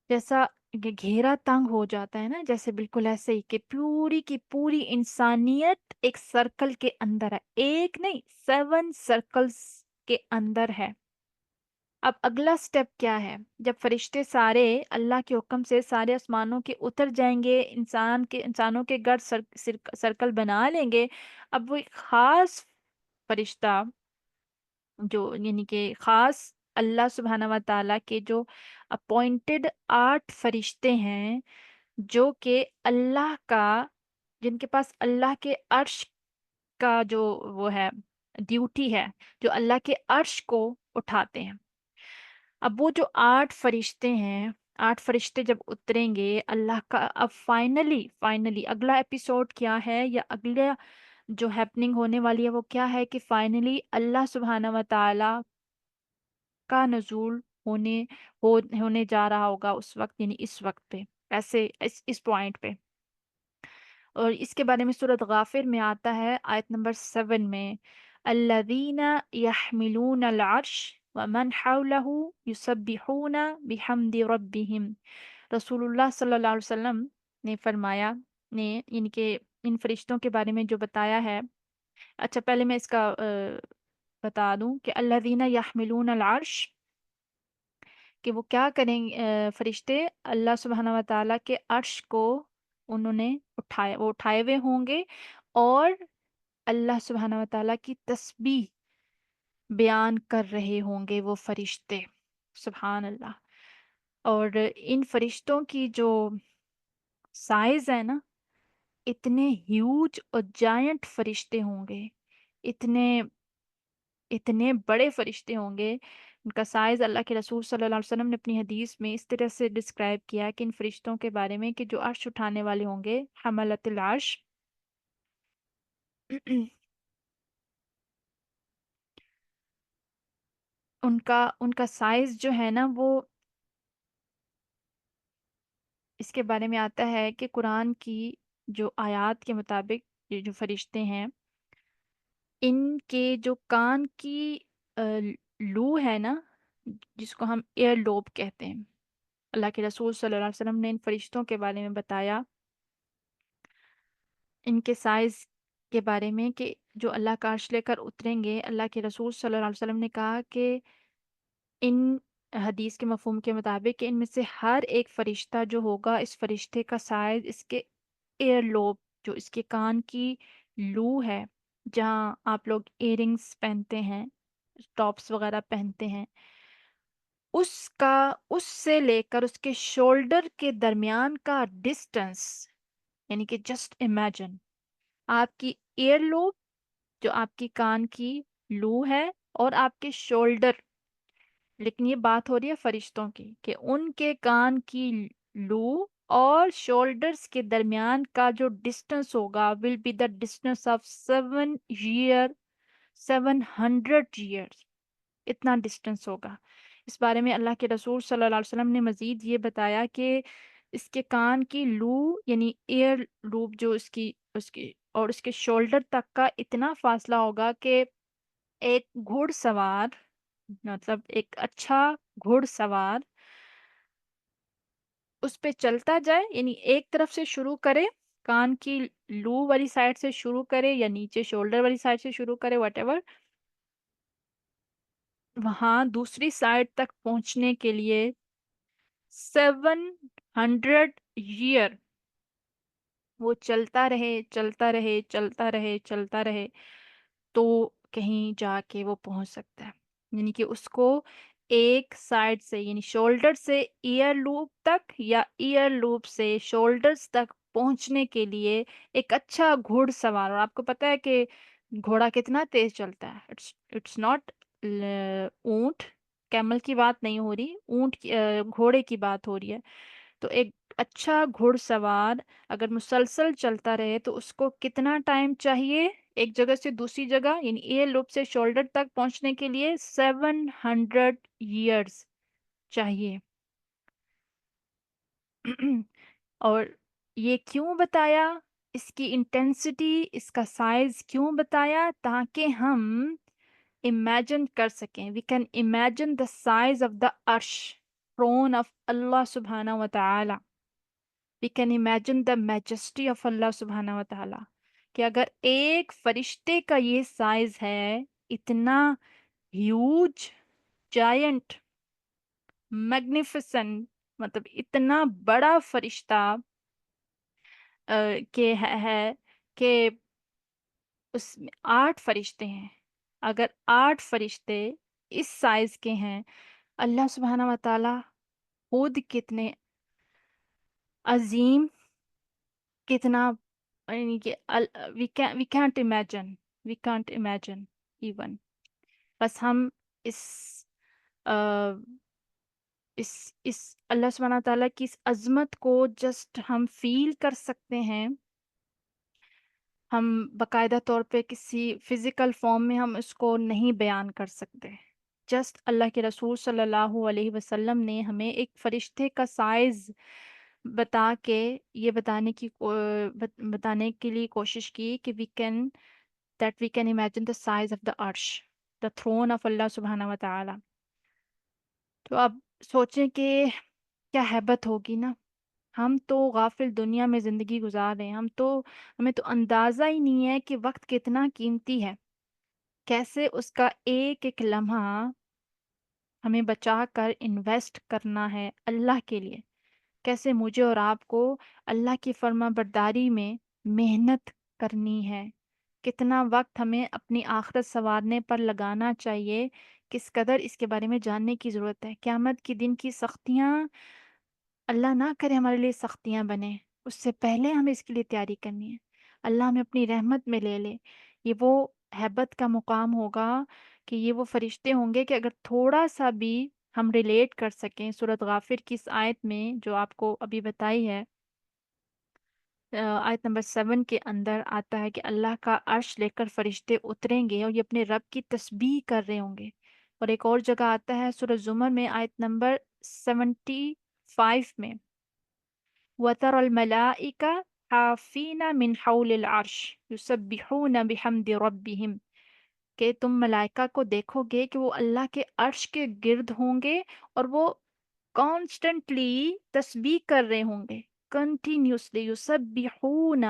جیسا کہ گھیرا تنگ ہو جاتا ہے نا، جیسے بالکل ایسے ہی کہ پوری کی پوری انسانیت ایک سرکل کے اندر ہے، ایک نہیں 7 سرکلز کے اندر ہے. اب اگلا سٹیپ کیا ہے؟ جب فرشتے سارے اللہ کے حکم سے سارے آسمانوں کے اتر جائیں گے، انسانوں کے گھر سرکل بنا لیں گے، اب وہ ایک خاص فرشتہ، جو یعنی کہ خاص اللہ سبحانہ و تعالیٰ کے جو اپوائنٹڈ 8 فرشتے ہیں، جو کہ اللہ کا، جن کے پاس اللہ کے عرش کا جو وہ ہے ڈیوٹی ہے، جو اللہ کے عرش کو اٹھاتے ہیں. اب وہ جو 8 فرشتے ہیں، 8 فرشتے جب اتریں گے اللہ کا، اب فائنلی اگلا ایپیسوڈ کیا ہے، یا اگلا جو ہیپننگ ہونے والی ہے وہ کیا ہے؟ کہ فائنلی اللہ سبحانہ و تعالی کا نزول ہونے جا رہا ہوگا اس وقت، یعنی اس وقت پہ، ایسے اس پوائنٹ پہ. اور اس کے بارے میں سورۃ غافر میں آتا ہے آیت نمبر 7 میں، الذین یحملون العرش ومن حولہ یسبحون بحمد ربہم. رسول اللہ صلی اللہ علیہ وسلم نے فرمایا، یعنی کہ ان فرشتوں کے بارے میں جو بتایا ہے. اچھا پہلے میں اس کا بتا دوں کہ الذین یحملون العرش، کہ وہ کیا کریں، فرشتے اللہ سبحانہ و تعالیٰ کے عرش کو انہوں نے وہ اٹھائے ہوئے ہوں گے، اور اللہ سبحانہ و تعالیٰ کی تسبیح بیان کر رہے ہوں گے وہ فرشتے. سبحان اللہ. اور ان فرشتوں کی جو سائز ہے نا، اتنے ہیوج اور جائنٹ فرشتے ہوں گے، اتنے اتنے بڑے فرشتے ہوں گے. ان کا سائز اللہ کے رسول صلی اللہ علیہ وسلم نے اپنی حدیث میں اس طرح سے ڈسکرائب کیا کہ ان فرشتوں کے بارے میں کہ جو عرش اٹھانے والے ہوں گے، حملۃ العرش. ان کا سائز جو ہے نا، وہ اس کے بارے میں آتا ہے کہ قرآن کی جو آیات کے مطابق یہ جو فرشتے ہیں، ان کے جو کان کی لو ہے نا، جس کو ہم ایئر لوب کہتے ہیں، اللہ کے رسول صلی اللہ علیہ وسلم نے ان فرشتوں کے بارے میں بتایا، ان کے سائز کے بارے میں، کہ جو اللہ کا عرش لے کر اتریں گے. اللہ کے رسول صلی اللہ علیہ وسلم نے کہا کہ ان حدیث کے مفہوم کے مطابق کہ ان میں سے ہر ایک فرشتہ جو ہوگا، اس فرشتے کا سائز اس کے ایئر لوب، جو اس کے کان کی لو ہے، جہاں آپ لوگ ایئر رنگس پہنتے ہیں، ٹاپس وغیرہ پہنتے ہیں، اس سے لے کر اس کے شولڈر کے درمیان کا ڈسٹنس، یعنی کہ جسٹ امیجن آپ کی ایئر لوب، جو آپ کی کان کی لو ہے، اور آپ کے شولڈر، لیکن یہ بات ہو رہی ہے فرشتوں کی، کہ ان کے کان کی لو اور شولڈرز کے درمیان کا جو ڈسٹنس ہوگا will be the distance of 700 years, اتنا ڈسٹنس ہوگا۔ اس بارے میں اللہ کے رسول صلی اللہ علیہ وسلم نے مزید یہ بتایا کہ اس کے کان کی لو، یعنی ایئر لوب جو اس کی اور اس کے شولڈر تک کا اتنا فاصلہ ہوگا کہ ایک گھڑ سوار، مطلب ایک اچھا گھڑ سوار اس پہ چلتا جائے، یعنی ایک طرف سے شروع کرے، کان کی لو والی سائڈ سے شروع کرے یا نیچے شولڈر والی سائڈ سے شروع کرے، واٹ ایور، وہاں دوسری سائڈ تک پہنچنے کے لیے 700 ایئر وہ چلتا رہے چلتا رہے چلتا رہے چلتا رہے، تو کہیں جا کے وہ پہنچ سکتا ہے۔ یعنی کہ اس کو ایک سائڈ سے، یعنی شولڈر سے ایئر لوب تک یا ایئر لوب سے شولڈرز تک پہنچنے کے لیے ایک اچھا گھوڑ سوار، اور آپ کو پتہ ہے کہ گھوڑا کتنا تیز چلتا ہے، اٹس ناٹ اونٹ، کیمل کی بات نہیں ہو رہی، گھوڑے کی بات ہو رہی ہے۔ تو ایک اچھا گھڑ سوار اگر مسلسل چلتا رہے تو اس کو کتنا ٹائم چاہیے ایک جگہ سے دوسری جگہ، یعنی ایئر لوب سے شولڈر تک پہنچنے کے لیے 700 ایئرس چاہیے۔ اور یہ کیوں بتایا، اس کی انٹینسٹی، اس کا سائز کیوں بتایا؟ تاکہ ہم امیجن کر سکیں، we can imagine the size of the عرش، throne آف اللہ سبحانہ و تعالی، we can imagine the majesty of اللہ سبحانہ و تعالیٰ، کہ اگر ایک فرشتے کا یہ سائز ہے، اتنا ہیوج، جائنٹ، میگنیفیسنٹ، مطلب اتنا بڑا فرشتہ کہ ہے کہ اس میں 8 فرشتے ہیں، اگر 8 فرشتے اس سائز کے ہیں، اللہ سبحانہ و تعالیٰ خود کتنے عظیم، کتنا، یعنی کہ وی کانٹ امیجن ایون، بس ہم اس آ، اس اللہ سبحانہ تعالیٰ کی اس عظمت کو جسٹ ہم فیل کر سکتے ہیں، ہم باقاعدہ طور پہ کسی فزیکل فارم میں ہم اس کو نہیں بیان کر سکتے۔ جسٹ اللہ کے رسول صلی اللہ علیہ وسلم نے ہمیں ایک فرشتے کا سائز بتا کے یہ بتانے کے لیے کوشش کی کہ we can imagine the size of the عرش، دا تھرون آف اللہ سبحانہ و تعالی۔ تو اب سوچیں کہ کیا ہیبت ہوگی نا، ہم تو غافل دنیا میں زندگی گزار رہے ہیں، ہمیں تو اندازہ ہی نہیں ہے کہ وقت کتنا قیمتی ہے، کیسے اس کا ایک ایک لمحہ ہمیں بچا کر انویسٹ کرنا ہے اللہ کے لیے، کیسے مجھے اور آپ کو اللہ کی فرما برداری میں محنت کرنی ہے، کتنا وقت ہمیں اپنی آخرت سنوارنے پر لگانا چاہیے، کس قدر اس کے بارے میں جاننے کی ضرورت ہے۔ قیامت کے دن کی سختیاں، اللہ نہ کرے ہمارے لیے سختیاں بنے، اس سے پہلے ہمیں اس کے لیے تیاری کرنی ہے، اللہ ہمیں اپنی رحمت میں لے لے۔ یہ وہ ہیبت کا مقام ہوگا کہ یہ وہ فرشتے ہوں گے کہ اگر تھوڑا سا بھی ہم ریلیٹ کر سکیں سورۃ غافر کی اس آیت میں جو آپ کو ابھی بتائی ہے، آیت نمبر 7 کے اندر آتا ہے کہ اللہ کا عرش لے کر فرشتے اتریں گے اور یہ اپنے رب کی تسبیح کر رہے ہوں گے۔ اور ایک اور جگہ آتا ہے سورۃ زمر میں آیت نمبر 75 میں، وَتَرَى الْمَلَائِكَةَ حَافِينَ مِنْ حَوْلِ الْعَرْشِ يُسَبِّحُونَ بِحَمْدِ رَبِّهِمْ، کہ تم ملائکہ کو دیکھو گے کہ وہ اللہ کے عرش کے گرد ہوں گے اور وہ کانسٹنٹلی تسبیح کر رہے ہوں گے، کنٹینیوسلی یسبحون،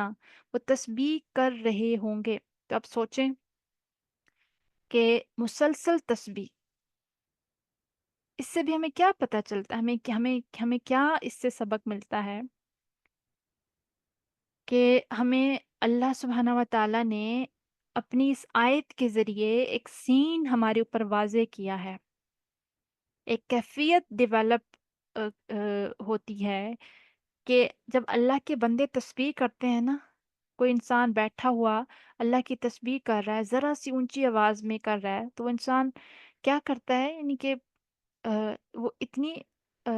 وہ تسبیح کر رہے ہوں گے۔ تو اب سوچیں کہ مسلسل تسبیح، اس سے بھی ہمیں کیا پتہ چلتا ہے، ہمیں کیا اس سے سبق ملتا ہے کہ ہمیں اللہ سبحانہ و تعالیٰ نے اپنی اس آیت کے ذریعے ایک سین ہمارے اوپر واضح کیا ہے ایک کیفیت ڈیولپ ہوتی ہے کہ جب اللہ کے بندے تسبیح کرتے ہیں نا، کوئی انسان بیٹھا ہوا اللہ کی تسبیح کر رہا ہے، ذرا سی اونچی آواز میں کر رہا ہے، تو وہ انسان کیا کرتا ہے، یعنی کہ آ، وہ اتنی آ،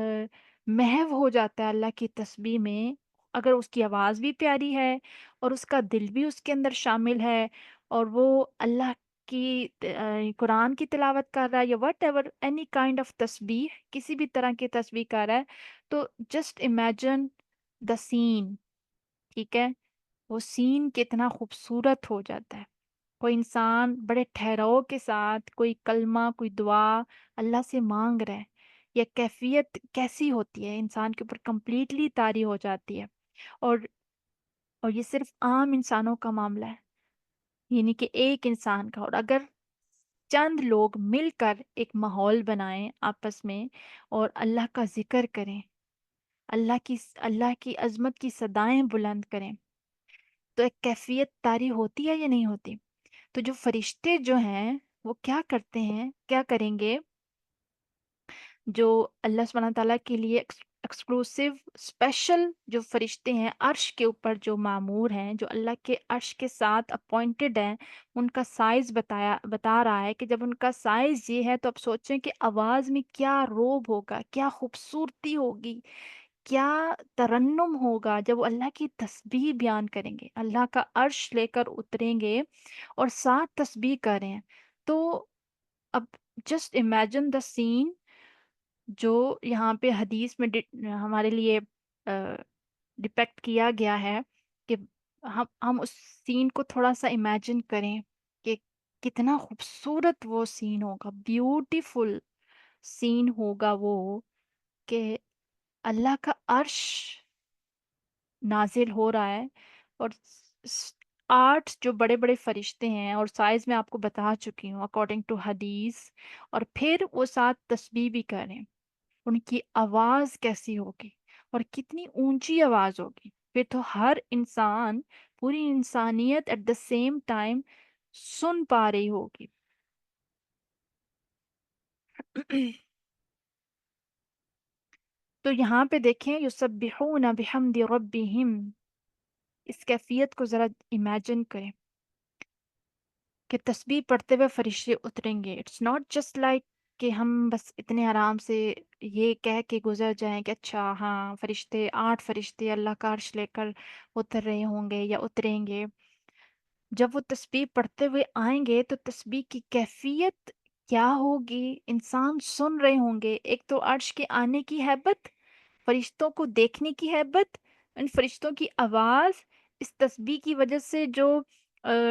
محو ہو جاتا ہے اللہ کی تسبیح میں، اگر اس کی آواز بھی پیاری ہے اور اس کا دل بھی اس کے اندر شامل ہے، اور وہ اللہ کی قرآن کی تلاوت کر رہا ہے، یا what ever any kind of تسبیح، کسی بھی طرح کی تسبیح کر رہا ہے، تو جسٹ امیجن دا سین. ٹھیک ہے، وہ سین کتنا خوبصورت ہو جاتا ہے. کوئی انسان بڑے ٹھہراؤ کے ساتھ کوئی کلمہ، کوئی دعا اللہ سے مانگ رہا ہے، یہ کیفیت کیسی ہوتی ہے، انسان کے اوپر کمپلیٹلی طاری ہو جاتی ہے. اور اور یہ صرف عام انسانوں کا معاملہ ہے، یعنی کہ ایک انسان کا. اور اگر چند لوگ مل کر ایک ماحول بنائیں آپس میں اور اللہ کا ذکر کریں، اللہ کی عظمت کی صدائیں بلند کریں، تو ایک کیفیت طاری ہوتی ہے یا نہیں ہوتی؟ تو جو فرشتے جو ہیں وہ کیا کرتے ہیں، کیا کریں گے؟ جو اللہ سبحانہ تعالیٰ کے لیے ایکسکلوسیو اسپیشل جو فرشتے ہیں عرش کے اوپر جو معمور ہیں، جو اللہ کے عرش کے ساتھ اپوائنٹڈ ہیں، ان کا سائز بتا رہا ہے کہ جب ان کا سائز یہ ہے تو اب سوچیں کہ آواز میں کیا روب ہوگا، کیا خوبصورتی ہوگی، کیا ترنم ہوگا جب وہ اللہ کی تسبیح بیان کریں گے، اللہ کا عرش لے کر اتریں گے اور ساتھ تسبیح کریں. تو اب جسٹ امیجن دا سین جو یہاں پہ حدیث میں ہمارے لیے ڈپیکٹ کیا گیا ہے، کہ ہم اس سین کو تھوڑا سا امیجن کریں کہ کتنا خوبصورت وہ سین ہوگا، بیوٹیفل سین ہوگا وہ، کہ اللہ کا عرش نازل ہو رہا ہے، اور 8 جو بڑے بڑے فرشتے ہیں، اور سائز میں آپ کو بتا چکی ہوں اکارڈنگ ٹو حدیث، اور پھر وہ ساتھ تسبیح بھی کریں. ان کی آواز کیسی ہوگی اور کتنی اونچی آواز ہوگی، پھر تو ہر انسان، پوری انسانیت ایٹ دا سیم ٹائم سن پا رہی ہوگی. تو یہاں پہ دیکھیں یسبحون بحمد ربہم، اس کیفیت کو ذرا امیجن کریں کہ تسبیح پڑھتے ہوئے فرشتے اتریں گے. اٹس ناٹ جسٹ لائک کہ ہم بس اتنے آرام سے یہ کہہ کے گزر جائیں کہ اچھا ہاں فرشتے، 8 فرشتے اللہ کا عرش لے کر اتر رہے ہوں گے یا اتریں گے. جب وہ تسبیح پڑھتے ہوئے آئیں گے تو تسبیح کی کیفیت کیا ہوگی، انسان سن رہے ہوں گے. ایک تو عرش کے آنے کی ہیبت، فرشتوں کو دیکھنے کی ہیبت، ان فرشتوں کی آواز، اس تسبیح کی وجہ سے جو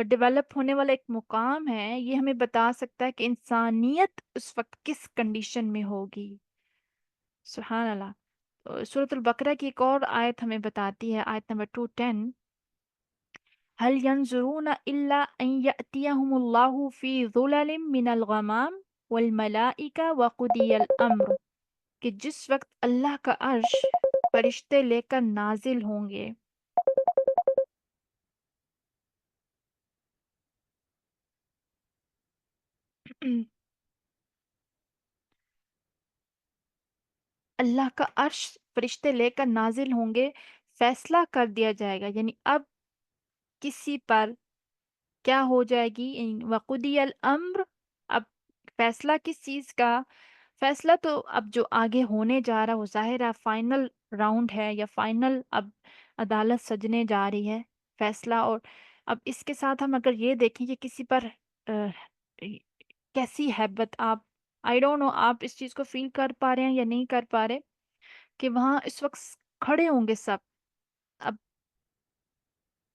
ڈیولپ ہونے والا ایک مقام ہے، یہ ہمیں بتا سکتا ہے کہ انسانیت اس وقت کس کنڈیشن میں ہوگی. سبحان اللہ. سورۃ البقرہ کی ایک اور آیت ہمیں بتاتی ہے، آیت نمبر 210، هل ينظرون إلا أن يأتيهم الله في ظلل من الغمام والملائكة وقضي الأمر، کہ جس وقت اللہ کا عرش فرشتے لے کر نازل ہوں گے. اللہ کا عرش فرشتے لے کر نازل ہوں گے، فیصلہ کر دیا جائے گا، یعنی اب کسی پر کیا ہو جائے گی، وقضی الامر. اب فیصلہ کس چیز کا؟ فیصلہ تو اب جو آگے ہونے جا رہا وہ ظاہر ہے فائنل راؤنڈ ہے، یا فائنل اب عدالت سجنے جا رہی ہے فیصلہ. اور اب اس کے ساتھ ہم اگر یہ دیکھیں کہ کسی پر کیسی ہیبت، آپ آئی ڈونٹ نو آپ اس چیز کو فیل کر پا رہے ہیں یا نہیں کر پا رہے، کہ وہاں اس وقت کھڑے ہوں گے سب. اب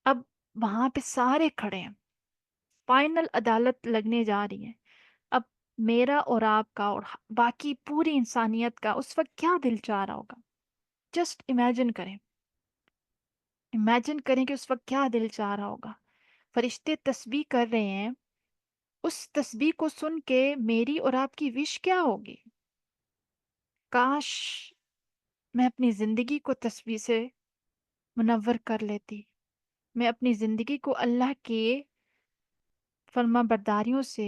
اب وہاں پہ سارے کھڑے ہیں، فائنل عدالت لگنے جا رہی ہے. اب میرا اور آپ کا اور باقی پوری انسانیت کا اس وقت کیا دل چاہ رہا ہوگا؟ جسٹ امیجن کریں، امیجن کریں کہ اس وقت کیا دل چاہ رہا ہوگا. فرشتے تسبیح کر رہے ہیں، اس تسبیح کو سن کے میری اور آپ کی وش کیا ہوگی؟ کاش میں اپنی زندگی کو تسبیح سے منور کر لیتی، میں اپنی زندگی کو اللہ کے فرما برداریوں سے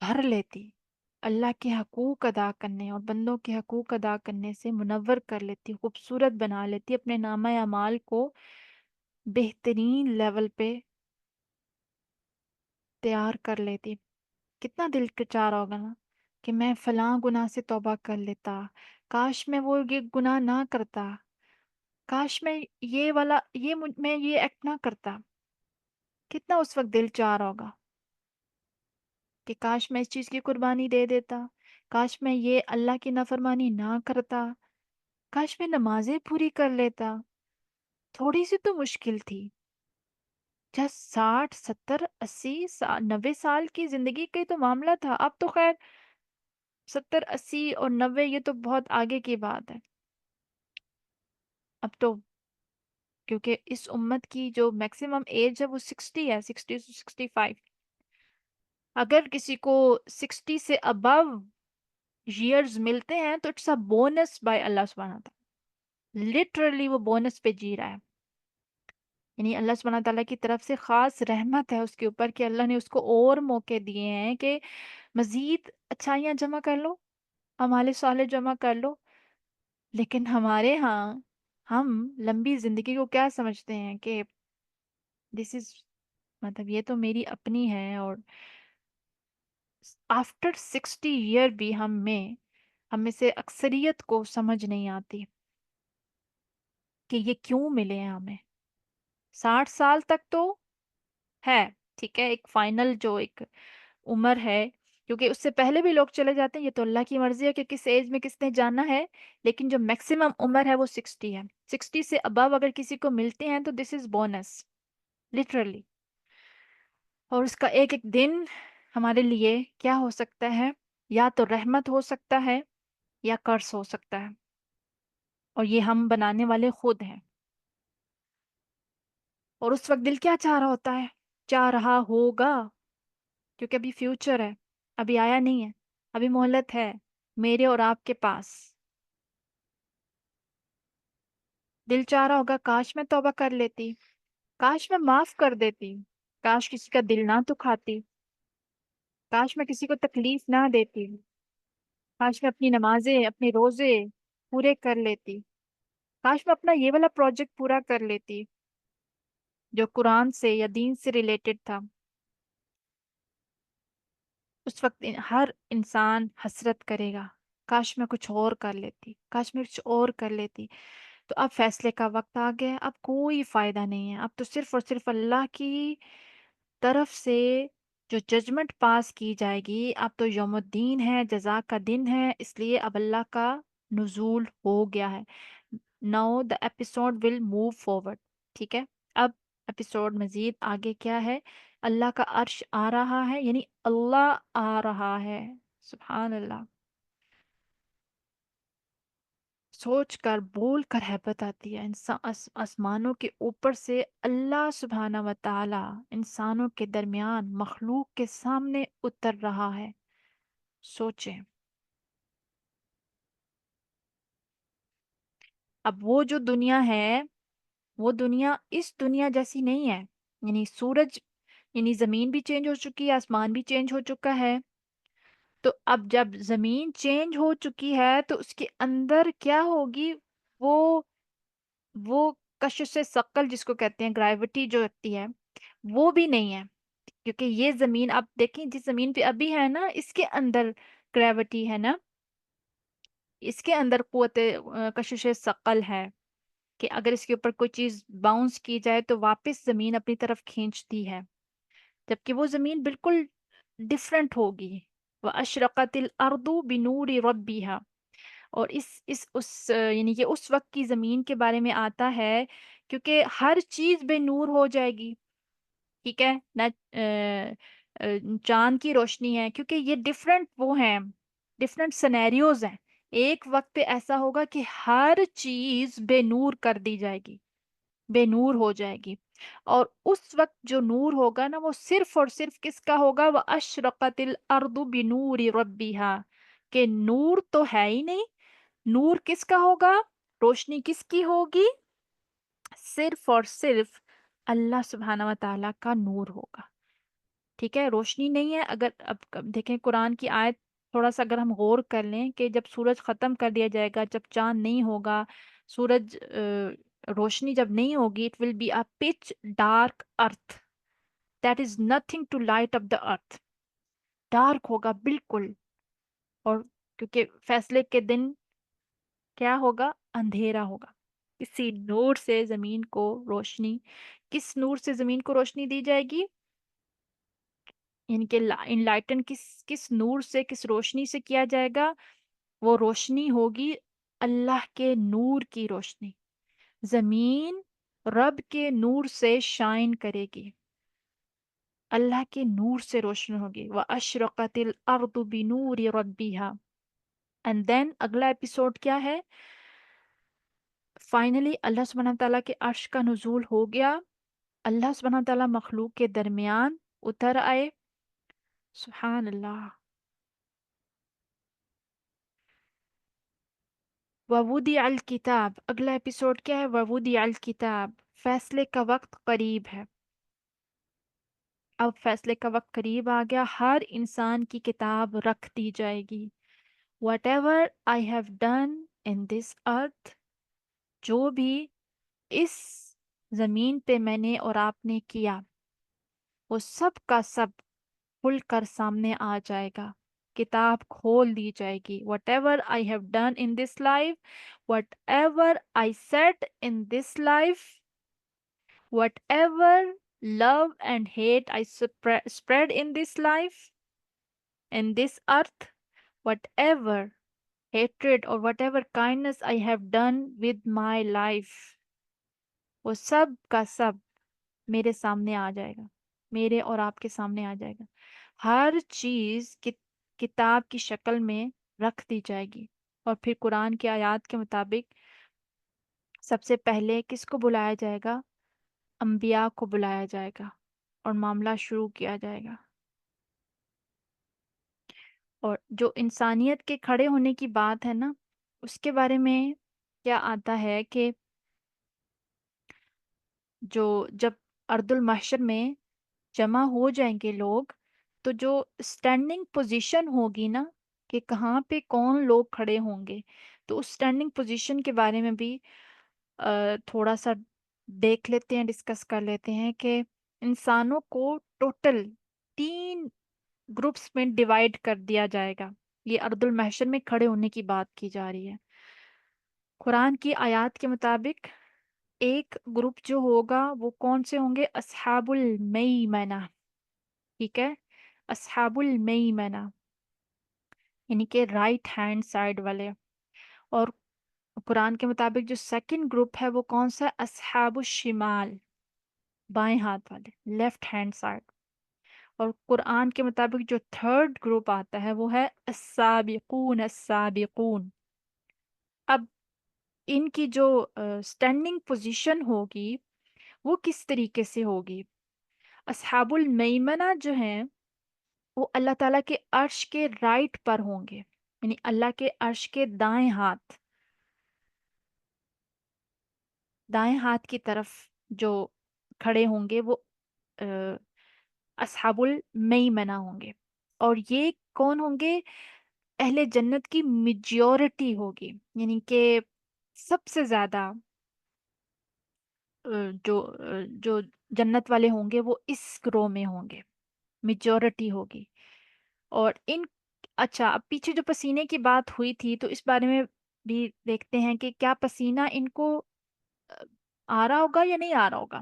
بھر لیتی. اللہ کے حقوق ادا کرنے اور بندوں کے حقوق ادا کرنے سے منور کر لیتی، خوبصورت بنا لیتی، اپنے نامہ اعمال کو بہترین لیول پہ تیار کر لیتی۔ کتنا دل کا چاہ رہا ہوگا نا کہ میں فلاں گناہ سے توبہ کر لیتا، کاش میں وہ یہ گناہ نہ کرتا، کاش میں یہ والا میں یہ ایکٹ نہ کرتا۔ کتنا اس وقت دل چاہ رہا ہوگا کہ کاش میں اس چیز کی قربانی دے دیتا، کاش میں یہ اللہ کی نافرمانی نہ کرتا، کاش میں نمازیں پوری کر لیتا۔ تھوڑی سی تو مشکل تھی، جس 60 70 80 90 سال کی زندگی کا ہی تو معاملہ تھا۔ اب تو خیر 70 80 اور 90 یہ تو بہت آگے کی بات ہے۔ اب تو کیونکہ اس امت کی جو میکسیمم ایج ہے وہ 60 ہے، 60 to 65۔ اگر کسی کو 60 سے ابو ایئرز ملتے ہیں تو اٹس اے بونس بائی اللہ سبحانہ تعالیٰ، لٹرلی وہ بونس پہ جی رہا ہے۔ یعنی اللہ سبحانہ تعالیٰ کی طرف سے خاص رحمت ہے اس کے اوپر کہ اللہ نے اس کو اور موقع دیے ہیں کہ مزید اچھائیاں جمع کر لو، اعمال صالح جمع کر لو۔ لیکن ہمارے ہاں ہم لمبی زندگی کو کیا سمجھتے ہیں کہ دس از، مطلب یہ تو میری اپنی ہے، اور آفٹر 60 ایئر بھی ہم میں سے اکثریت کو سمجھ نہیں آتی کہ یہ کیوں ملے ہیں ہمیں۔ 60 سال تک تو ہے، ٹھیک ہے، ایک فائنل جو ایک عمر ہے، کیونکہ اس سے پہلے بھی لوگ چلے جاتے ہیں، یہ تو اللہ کی مرضی ہے کہ کس ایج میں کس نے جانا ہے، لیکن جو میکسیمم عمر ہے وہ 60 ہے۔ 60 سے ابو اگر کسی کو ملتے ہیں تو دس از بونس، لٹرلی۔ اور اس کا ایک ایک دن ہمارے لیے کیا ہو سکتا ہے؟ یا تو رحمت ہو سکتا ہے یا کرس ہو سکتا ہے، اور یہ ہم بنانے والے خود ہیں۔ اور اس وقت دل کیا چاہ رہا ہوتا ہے؟ چاہ رہا ہوگا، کیونکہ ابھی فیوچر ہے، ابھی آیا نہیں ہے، ابھی مہلت ہے میرے اور آپ کے پاس۔ دل چاہ رہا ہوگا کاش میں توبہ کر لیتی، کاش میں معاف کر دیتی، کاش کسی کا دل نہ دکھاتی، کاش میں کسی کو تکلیف نہ دیتی، کاش میں اپنی نمازیں اپنے روزے پورے کر لیتی، کاش میں اپنا یہ والا پروجیکٹ پورا کر لیتی جو قرآن سے یا دین سے ریلیٹڈ تھا۔ اس وقت ہر انسان حسرت کرے گا، کاش میں کچھ اور کر لیتی، کاش میں کچھ اور کر لیتی۔ تو اب فیصلے کا وقت آ گیا ہے، اب کوئی فائدہ نہیں ہے، اب تو صرف اور صرف اللہ کی طرف سے جو ججمنٹ پاس کی جائے گی۔ اب تو یوم الدین ہے، جزا کا دن ہے، اس لیے اب اللہ کا نزول ہو گیا ہے۔ Now the episode will move forward, ٹھیک ہے۔ اب ایپیسوڈ مزید آگے کیا ہے؟ اللہ کا عرش آ رہا ہے، یعنی اللہ آ رہا ہے، سبحان اللہ۔ سوچ کر بول کر ہیبت آتی ہے، آسمانوں کے اوپر سے اللہ سبحانہ و تعالی انسانوں کے درمیان مخلوق کے سامنے اتر رہا ہے۔ سوچیں، اب وہ جو دنیا ہے وہ دنیا اس دنیا جیسی نہیں ہے، یعنی سورج، یعنی زمین بھی چینج ہو چکی ہے، آسمان بھی چینج ہو چکا ہے۔ تو اب جب زمین چینج ہو چکی ہے تو اس کے اندر کیا ہوگی؟ وہ وہ کشش ثقل جس کو کہتے ہیں، گریوٹی جو رہتی ہے وہ بھی نہیں ہے، کیونکہ یہ زمین آپ دیکھیں جس زمین پہ ابھی ہے نا، اس کے اندر گریوٹی ہے نا، اس کے اندر قوت کشش ثقل ہے کہ اگر اس کے اوپر کوئی چیز باؤنس کی جائے تو واپس زمین اپنی طرف کھینچتی ہے، جبکہ وہ زمین بالکل ڈفرنٹ ہوگی۔ وَأَشْرَقَتِ الْأَرْضُ بِنُورِ رَبِّهَا، اور یعنی یہ اس وقت کی زمین کے بارے میں آتا ہے کیونکہ ہر چیز بے نور ہو جائے گی، ٹھیک ہے نہ؟ چاند کی روشنی ہے، کیونکہ یہ ڈفرینٹ وہ ہیں، ڈفرینٹ سینیریوز ہیں۔ ایک وقت پہ ایسا ہوگا کہ ہر چیز بے نور کر دی جائے گی، بے نور ہو جائے گی، اور اس وقت جو نور ہوگا نا وہ صرف اور صرف کس کا ہوگا؟ وَأَشْرَقَتِ الْأَرْضُ بِنُورِ رَبِّهَا، کہ نور تو ہے ہی نہیں، نور کس کا ہوگا؟ روشنی کس کی ہوگی؟ صرف اور صرف اللہ سبحانہ و تعالیٰ کا نور ہوگا، ٹھیک ہے؟ روشنی نہیں ہے۔ اگر اب دیکھیں قرآن کی آیت تھوڑا سا اگر ہم غور کر لیں کہ جب سورج ختم کر دیا جائے گا، جب چاند نہیں ہوگا، سورج روشنی جب نہیں ہوگی، it will be a pitch dark earth that is nothing to light up the earth. Dark ہوگا بالکل. اور کیونکہ فیصلے کے دن کیا ہوگا؟ اندھیرا ہوگا. کسی نور سے زمین کو روشنی، کس نور سے زمین کو روشنی دی جائے گی؟ یعنی کہ انلائٹن کس نور سے، کس روشنی سے کیا جائے گا؟ وہ روشنی ہوگی اللہ کے نور کی روشنی. زمین رب کے نور سے شائن کرے گی، اللہ کے نور سے روشن ہوگی. وَأَشْرَقَتِ الْأَرْضُ بِنُورِ رَبِّهَا. اینڈ دین اگلا ایپیسوڈ کیا ہے؟ فائنلی اللہ سبحانہ تعالیٰ کے عرش کا نزول ہو گیا. اللہ سبحانہ تعالیٰ مخلوق کے درمیان اتر آئے. سبحان اللہ. وَوُضِعَ الْكِتَاب. اگلا ایپیسوڈ کیا ہے؟ وَوُضِعَ الْكِتَاب. فیصلے کا وقت قریب ہے. اب فیصلے کا وقت قریب آ گیا. ہر انسان کی کتاب رکھ دی جائے گی. Whatever I have done in this earth, جو بھی اس زمین پہ میں نے اور آپ نے کیا، وہ سب کا سب کھل کر سامنے آ جائے گا. کتاب کھول دی جائے گی. Whatever I have done in this life, whatever I said in this life, whatever love and hate I spread in this life, in this earth, whatever hatred or whatever kindness I have done with my life, وہ سب کا سب میرے سامنے آ جائے گا، میرے اور آپ کے سامنے آ جائے گا. ہر چیز کتاب کی شکل میں رکھ دی جائے گی. اور پھر قرآن کی آیات کے مطابق سب سے پہلے کس کو بلایا جائے گا؟ انبیاء کو بلایا جائے گا اور معاملہ شروع کیا جائے گا. اور جو انسانیت کے کھڑے ہونے کی بات ہے نا، اس کے بارے میں کیا آتا ہے کہ جب ارض المحشر میں جمع ہو جائیں گے لوگ، تو جو اسٹینڈنگ پوزیشن ہوگی نا، کہ کہاں پہ کون لوگ کھڑے ہوں گے، تو اس اسٹینڈنگ پوزیشن کے بارے میں بھی تھوڑا سا دیکھ لیتے ہیں، ڈسکس کر لیتے ہیں کہ انسانوں کو ٹوٹل 3 گروپس میں ڈیوائڈ کر دیا جائے گا. یہ ارض المحشر میں کھڑے ہونے کی بات کی جا رہی ہے. قرآن کی آیات کے مطابق ایک گروپ جو ہوگا وہ کون سے ہوں گے؟ اصحاب المیمنہ. ٹھیک ہے، اصحاب المیمنہ یعنی کہ رائٹ ہینڈ سائڈ والے. اور قرآن کے مطابق جو سیکنڈ گروپ ہے وہ کون سا؟ اصحاب الشمال، بائیں ہاتھ والے، لیفٹ ہینڈ سائڈ. اور قرآن کے مطابق جو تھرڈ گروپ آتا ہے وہ ہے السابقون السابقون. اب ان کی جو اسٹینڈنگ پوزیشن ہوگی وہ کس طریقے سے ہوگی؟ اصحاب المیمنہ جو ہیں وہ اللہ تعالیٰ کے عرش کے رائٹ پر ہوں گے، یعنی اللہ کے عرش کے دائیں ہاتھ کی طرف جو کھڑے ہوں گے وہ اصحاب المیمنہ ہوں گے. اور یہ کون ہوں گے؟ اہل جنت کی میجورٹی ہوگی، یعنی کہ سب سے زیادہ جو جنت والے ہوں گے وہ اس گروہ میں ہوں گے، میجورٹی ہوگی. اور اچھا، اب پیچھے جو پسینے کی بات ہوئی تھی تو اس بارے میں بھی دیکھتے ہیں کہ کیا پسینہ ان کو آ رہا ہوگا یا نہیں آ رہا ہوگا.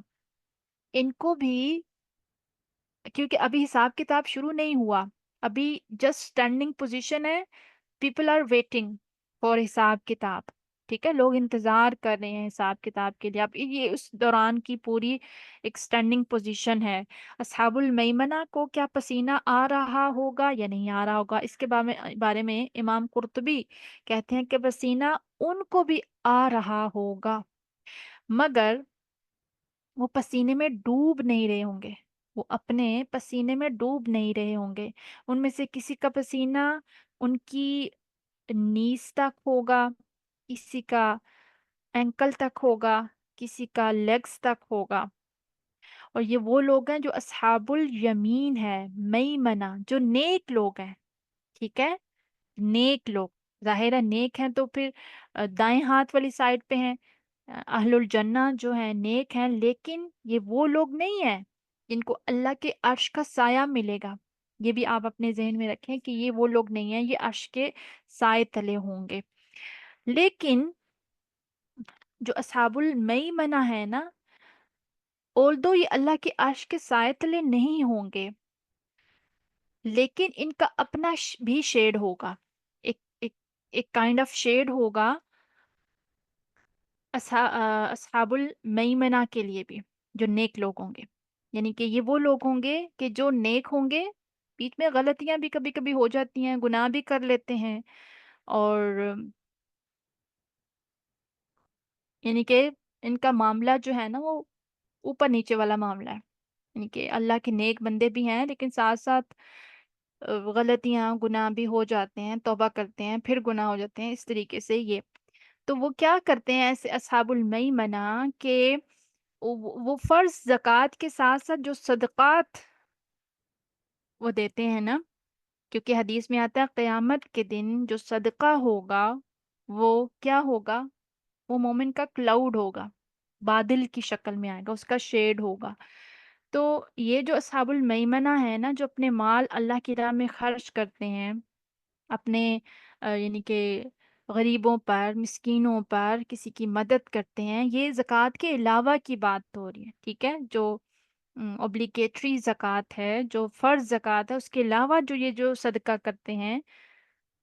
ان کو بھی، کیونکہ ابھی حساب کتاب شروع نہیں ہوا، ابھی جسٹ اسٹینڈنگ پوزیشن ہے. پیپل آر ویٹنگ فار حساب کتاب. ٹھیک ہے، لوگ انتظار کر رہے ہیں حساب کتاب کے لیے. اب یہ اس دوران کی پوری ایک اسٹینڈنگ پوزیشن ہے. اصحاب المیمنہ کو کیا پسینہ آ رہا ہوگا یا نہیں آ رہا ہوگا؟ اس کے بارے میں امام قرطبی کہتے ہیں کہ پسینہ ان کو بھی آ رہا ہوگا، مگر وہ پسینے میں ڈوب نہیں رہے ہوں گے، وہ اپنے پسینے میں ڈوب نہیں رہے ہوں گے. ان میں سے کسی کا پسینہ ان کی نیز تک ہوگا، کسی کا اینکل تک ہوگا، کسی کا لیگز تک ہوگا. اور یہ وہ لوگ ہیں جو اصحاب الیمین ہے، میمنہ، جو نیک لوگ ہیں. ٹھیک ہے، نیک لوگ، ظاہرہ نیک ہیں تو پھر دائیں ہاتھ والی سائڈ پہ ہیں، اہل الجنہ جو ہیں نیک ہیں، لیکن یہ وہ لوگ نہیں ہیں جن کو اللہ کے عرش کا سایہ ملے گا۔ یہ بھی آپ اپنے ذہن میں رکھیں کہ یہ وہ لوگ نہیں ہیں، یہ عرش کے سائے تلے ہوں گے۔ لیکن جو اصحاب المیمنہ ہے نا، اولدو یہ اللہ کے عرش کے سائے تلے نہیں ہوں گے، لیکن ان کا اپنا بھی شیڈ ہوگا، ایک ایک ایک کائنڈ آف شیڈ ہوگا اصحاب المیمنہ کے لیے بھی، جو نیک لوگ ہوں گے۔ یعنی کہ یہ وہ لوگ ہوں گے کہ جو نیک ہوں گے، بیچ میں غلطیاں بھی کبھی کبھی ہو جاتی ہیں، گناہ بھی کر لیتے ہیں، اور یعنی کہ ان کا معاملہ جو ہے نا وہ اوپر نیچے والا معاملہ ہے، یعنی کہ اللہ کے نیک بندے بھی ہیں لیکن ساتھ ساتھ غلطیاں گناہ بھی ہو جاتے ہیں، توبہ کرتے ہیں پھر گناہ ہو جاتے ہیں، اس طریقے سے یہ تو وہ کیا کرتے ہیں ایسے اصحاب المیمنہ کہ وہ فرض زکوٰۃ کے ساتھ ساتھ جو صدقات وہ دیتے ہیں نا، کیونکہ حدیث میں آتا ہے قیامت کے دن جو صدقہ ہوگا وہ کیا ہوگا، وہ مومن کا کلاؤڈ ہوگا، بادل کی شکل میں آئے گا، اس کا شیڈ ہوگا۔ تو یہ جو اصحاب المیمنہ ہے نا، جو اپنے مال اللہ کی راہ میں خرچ کرتے ہیں، اپنے یعنی کہ غریبوں پر، مسکینوں پر کسی کی مدد کرتے ہیں، یہ زکوٰۃ کے علاوہ کی بات ہو رہی ہے، ٹھیک ہے، جو اوبلیگیٹری زکوٰۃ ہے، جو فرض زکوٰۃ ہے، اس کے علاوہ جو یہ جو صدقہ کرتے ہیں،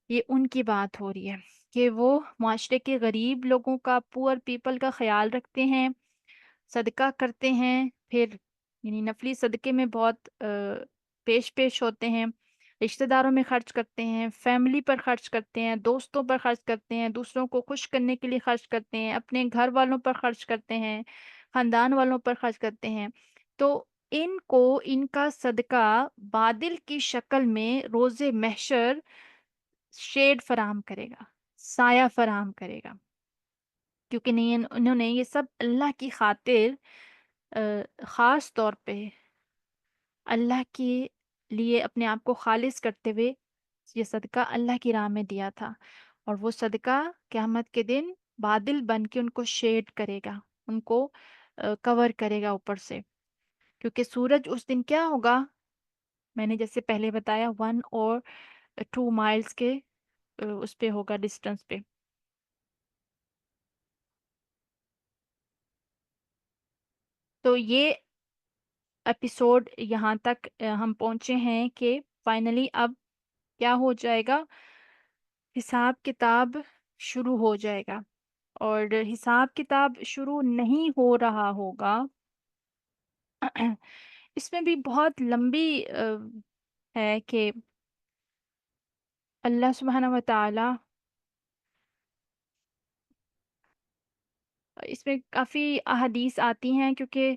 یہ ان کی بات ہو رہی ہے کہ وہ معاشرے کے غریب لوگوں کا، پور پیپل کا خیال رکھتے ہیں، صدقہ کرتے ہیں، پھر یعنی نفلی صدقے میں بہت پیش پیش ہوتے ہیں، رشتہ داروں میں خرچ کرتے ہیں، فیملی پر خرچ کرتے ہیں، دوستوں پر خرچ کرتے ہیں، دوسروں کو خوش کرنے کے لیے خرچ کرتے ہیں، اپنے گھر والوں پر خرچ کرتے ہیں، خاندان والوں پر خرچ کرتے ہیں۔ تو ان کو ان کا صدقہ بادل کی شکل میں روز محشر شیڈ فراہم کرے گا، سایہ فراہم کرے گا، کیونکہ نہیں انہوں نے یہ سب اللہ کی خاطر خاص طور پہ اللہ کے لیے اپنے آپ کو خالص کرتے ہوئے یہ صدقہ اللہ کی راہ میں دیا تھا، اور وہ صدقہ قیامت کے دن بادل بن کے ان کو شیڈ کرے گا، ان کو کور کرے گا اوپر سے، کیونکہ سورج اس دن کیا ہوگا، میں نے جیسے پہلے بتایا 1 اور 2 مائلز کے اس پہ ہوگا، ڈسٹنس پہ۔ تو یہ ایپیسوڈ یہاں تک ہم پہنچے ہیں کہ فائنلی اب کیا ہو جائے گا، حساب کتاب شروع ہو جائے گا، اور حساب کتاب شروع نہیں ہو رہا ہوگا اس میں بھی بہت لمبی ہے کہ اللہ سبحانہ و تعالی اس میں کافی احادیث آتی ہیں، کیونکہ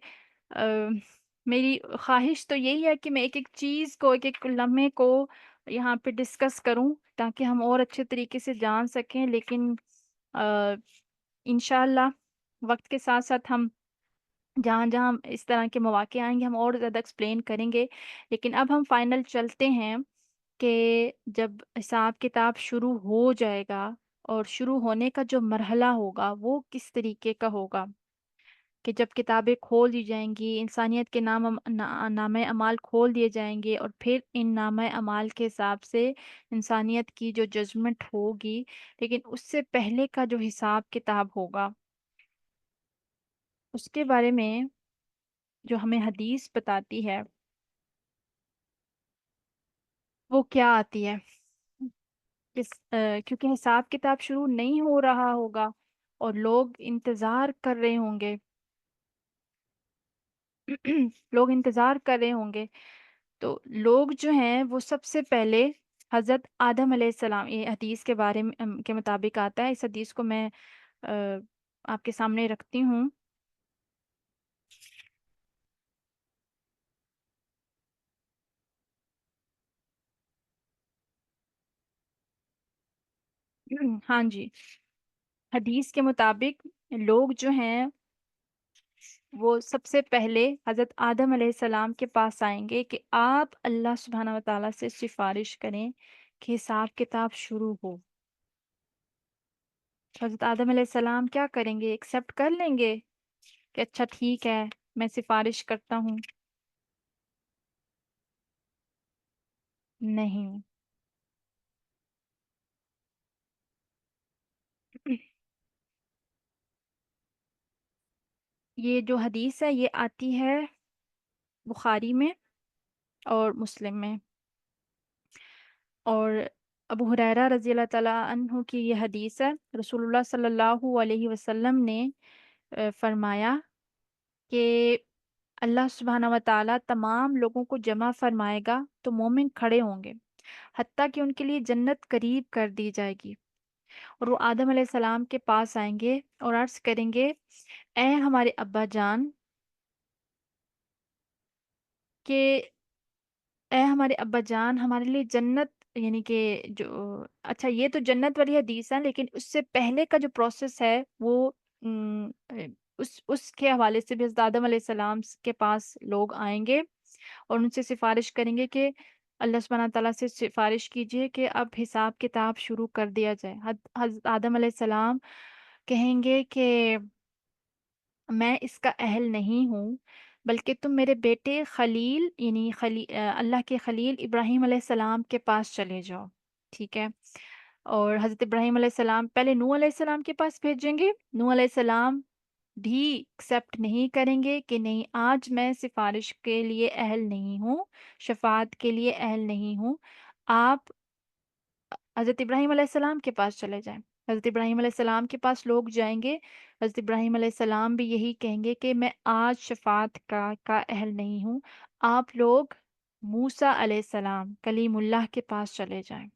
میری خواہش تو یہی ہے کہ میں ایک ایک چیز کو، ایک ایک لمحے کو یہاں پہ ڈسکس کروں تاکہ ہم اور اچھے طریقے سے جان سکیں، لیکن انشاءاللہ وقت کے ساتھ ساتھ ہم جہاں جہاں اس طرح کے مواقع آئیں گے ہم اور زیادہ ایکسپلین کریں گے، لیکن اب ہم فائنل چلتے ہیں کہ جب حساب کتاب شروع ہو جائے گا، اور شروع ہونے کا جو مرحلہ ہوگا وہ کس طریقے کا ہوگا، کہ جب کتابیں کھول دی جائیں گی، انسانیت کے نامہ اعمال کھول دیے جائیں گے، اور پھر ان نامہ اعمال کے حساب سے انسانیت کی جو ججمنٹ ہوگی، لیکن اس سے پہلے کا جو حساب کتاب ہوگا اس کے بارے میں جو ہمیں حدیث بتاتی ہے وہ کیا آتی ہے، کیونکہ حساب کتاب شروع نہیں ہو رہا ہوگا اور لوگ انتظار کر رہے ہوں گے لوگ انتظار کر رہے ہوں گے، تو لوگ جو ہیں وہ سب سے پہلے حضرت آدم علیہ السلام، یہ حدیث کے بارے میں کے مطابق آتا ہے، اس حدیث کو میں آپ کے سامنے رکھتی ہوں۔ ہاں جی، حدیث کے مطابق لوگ جو ہیں وہ سب سے پہلے حضرت آدم علیہ السلام کے پاس آئیں گے کہ آپ اللہ سبحانہ و تعالیٰ سے سفارش کریں کہ حساب کتاب شروع ہو، حضرت آدم علیہ السلام کیا کریں گے؟ ایکسیپٹ کر لیں گے کہ اچھا ٹھیک ہے، میں سفارش کرتا ہوں؟ نہیں۔ یہ جو حدیث ہے یہ آتی ہے بخاری میں اور مسلم میں، اور ابو ہریرہ رضی اللہ تعالیٰ عنہ کی یہ حدیث ہے۔ رسول اللہ صلی اللہ علیہ وسلم نے فرمایا کہ اللہ سبحانہ و تعالیٰ تمام لوگوں کو جمع فرمائے گا تو مومن کھڑے ہوں گے حتیٰ کہ ان کے لیے جنت قریب کر دی جائے گی، اور وہ آدم علیہ السلام کے پاس آئیں گے اور عرض کریں گے، اے ہمارے ابا جان، کہ اے ہمارے ابا جان ہمارے لیے جنت، یعنی کہ جو، اچھا یہ تو جنت والی حدیث ہے، لیکن اس سے پہلے کا جو پروسیس ہے وہ ام، اس کے حوالے سے بھی حضرت آدم علیہ السلام کے پاس لوگ آئیں گے اور ان سے سفارش کریں گے کہ اللہ سبحانہ تعالیٰ سے سفارش کیجئے کہ اب حساب کتاب شروع کر دیا جائے۔ حضرت آدم علیہ السلام کہیں گے کہ میں اس کا اہل نہیں ہوں، بلکہ تم میرے بیٹے خلیل، یعنی اللہ کے خلیل ابراہیم علیہ السلام کے پاس چلے جاؤ، ٹھیک ہے؟ اور حضرت ابراہیم علیہ السلام پہلے نوح علیہ السلام کے پاس بھیجیں گے، نوح علیہ السلام بھی ایکسیپٹ نہیں کریں گے کہ نہیں، آج میں سفارش کے لیے اہل نہیں ہوں، شفاعت کے لیے اہل نہیں ہوں، آپ حضرت ابراہیم علیہ السلام کے پاس چلے جائیں۔ حضرت ابراہیم علیہ السلام کے پاس لوگ جائیں گے، حضرت ابراہیم علیہ السلام بھی یہی کہیں گے کہ میں آج شفاعت کا اہل نہیں ہوں، آپ لوگ موسیٰ علیہ السلام کلیم اللہ کے پاس چلے جائیں،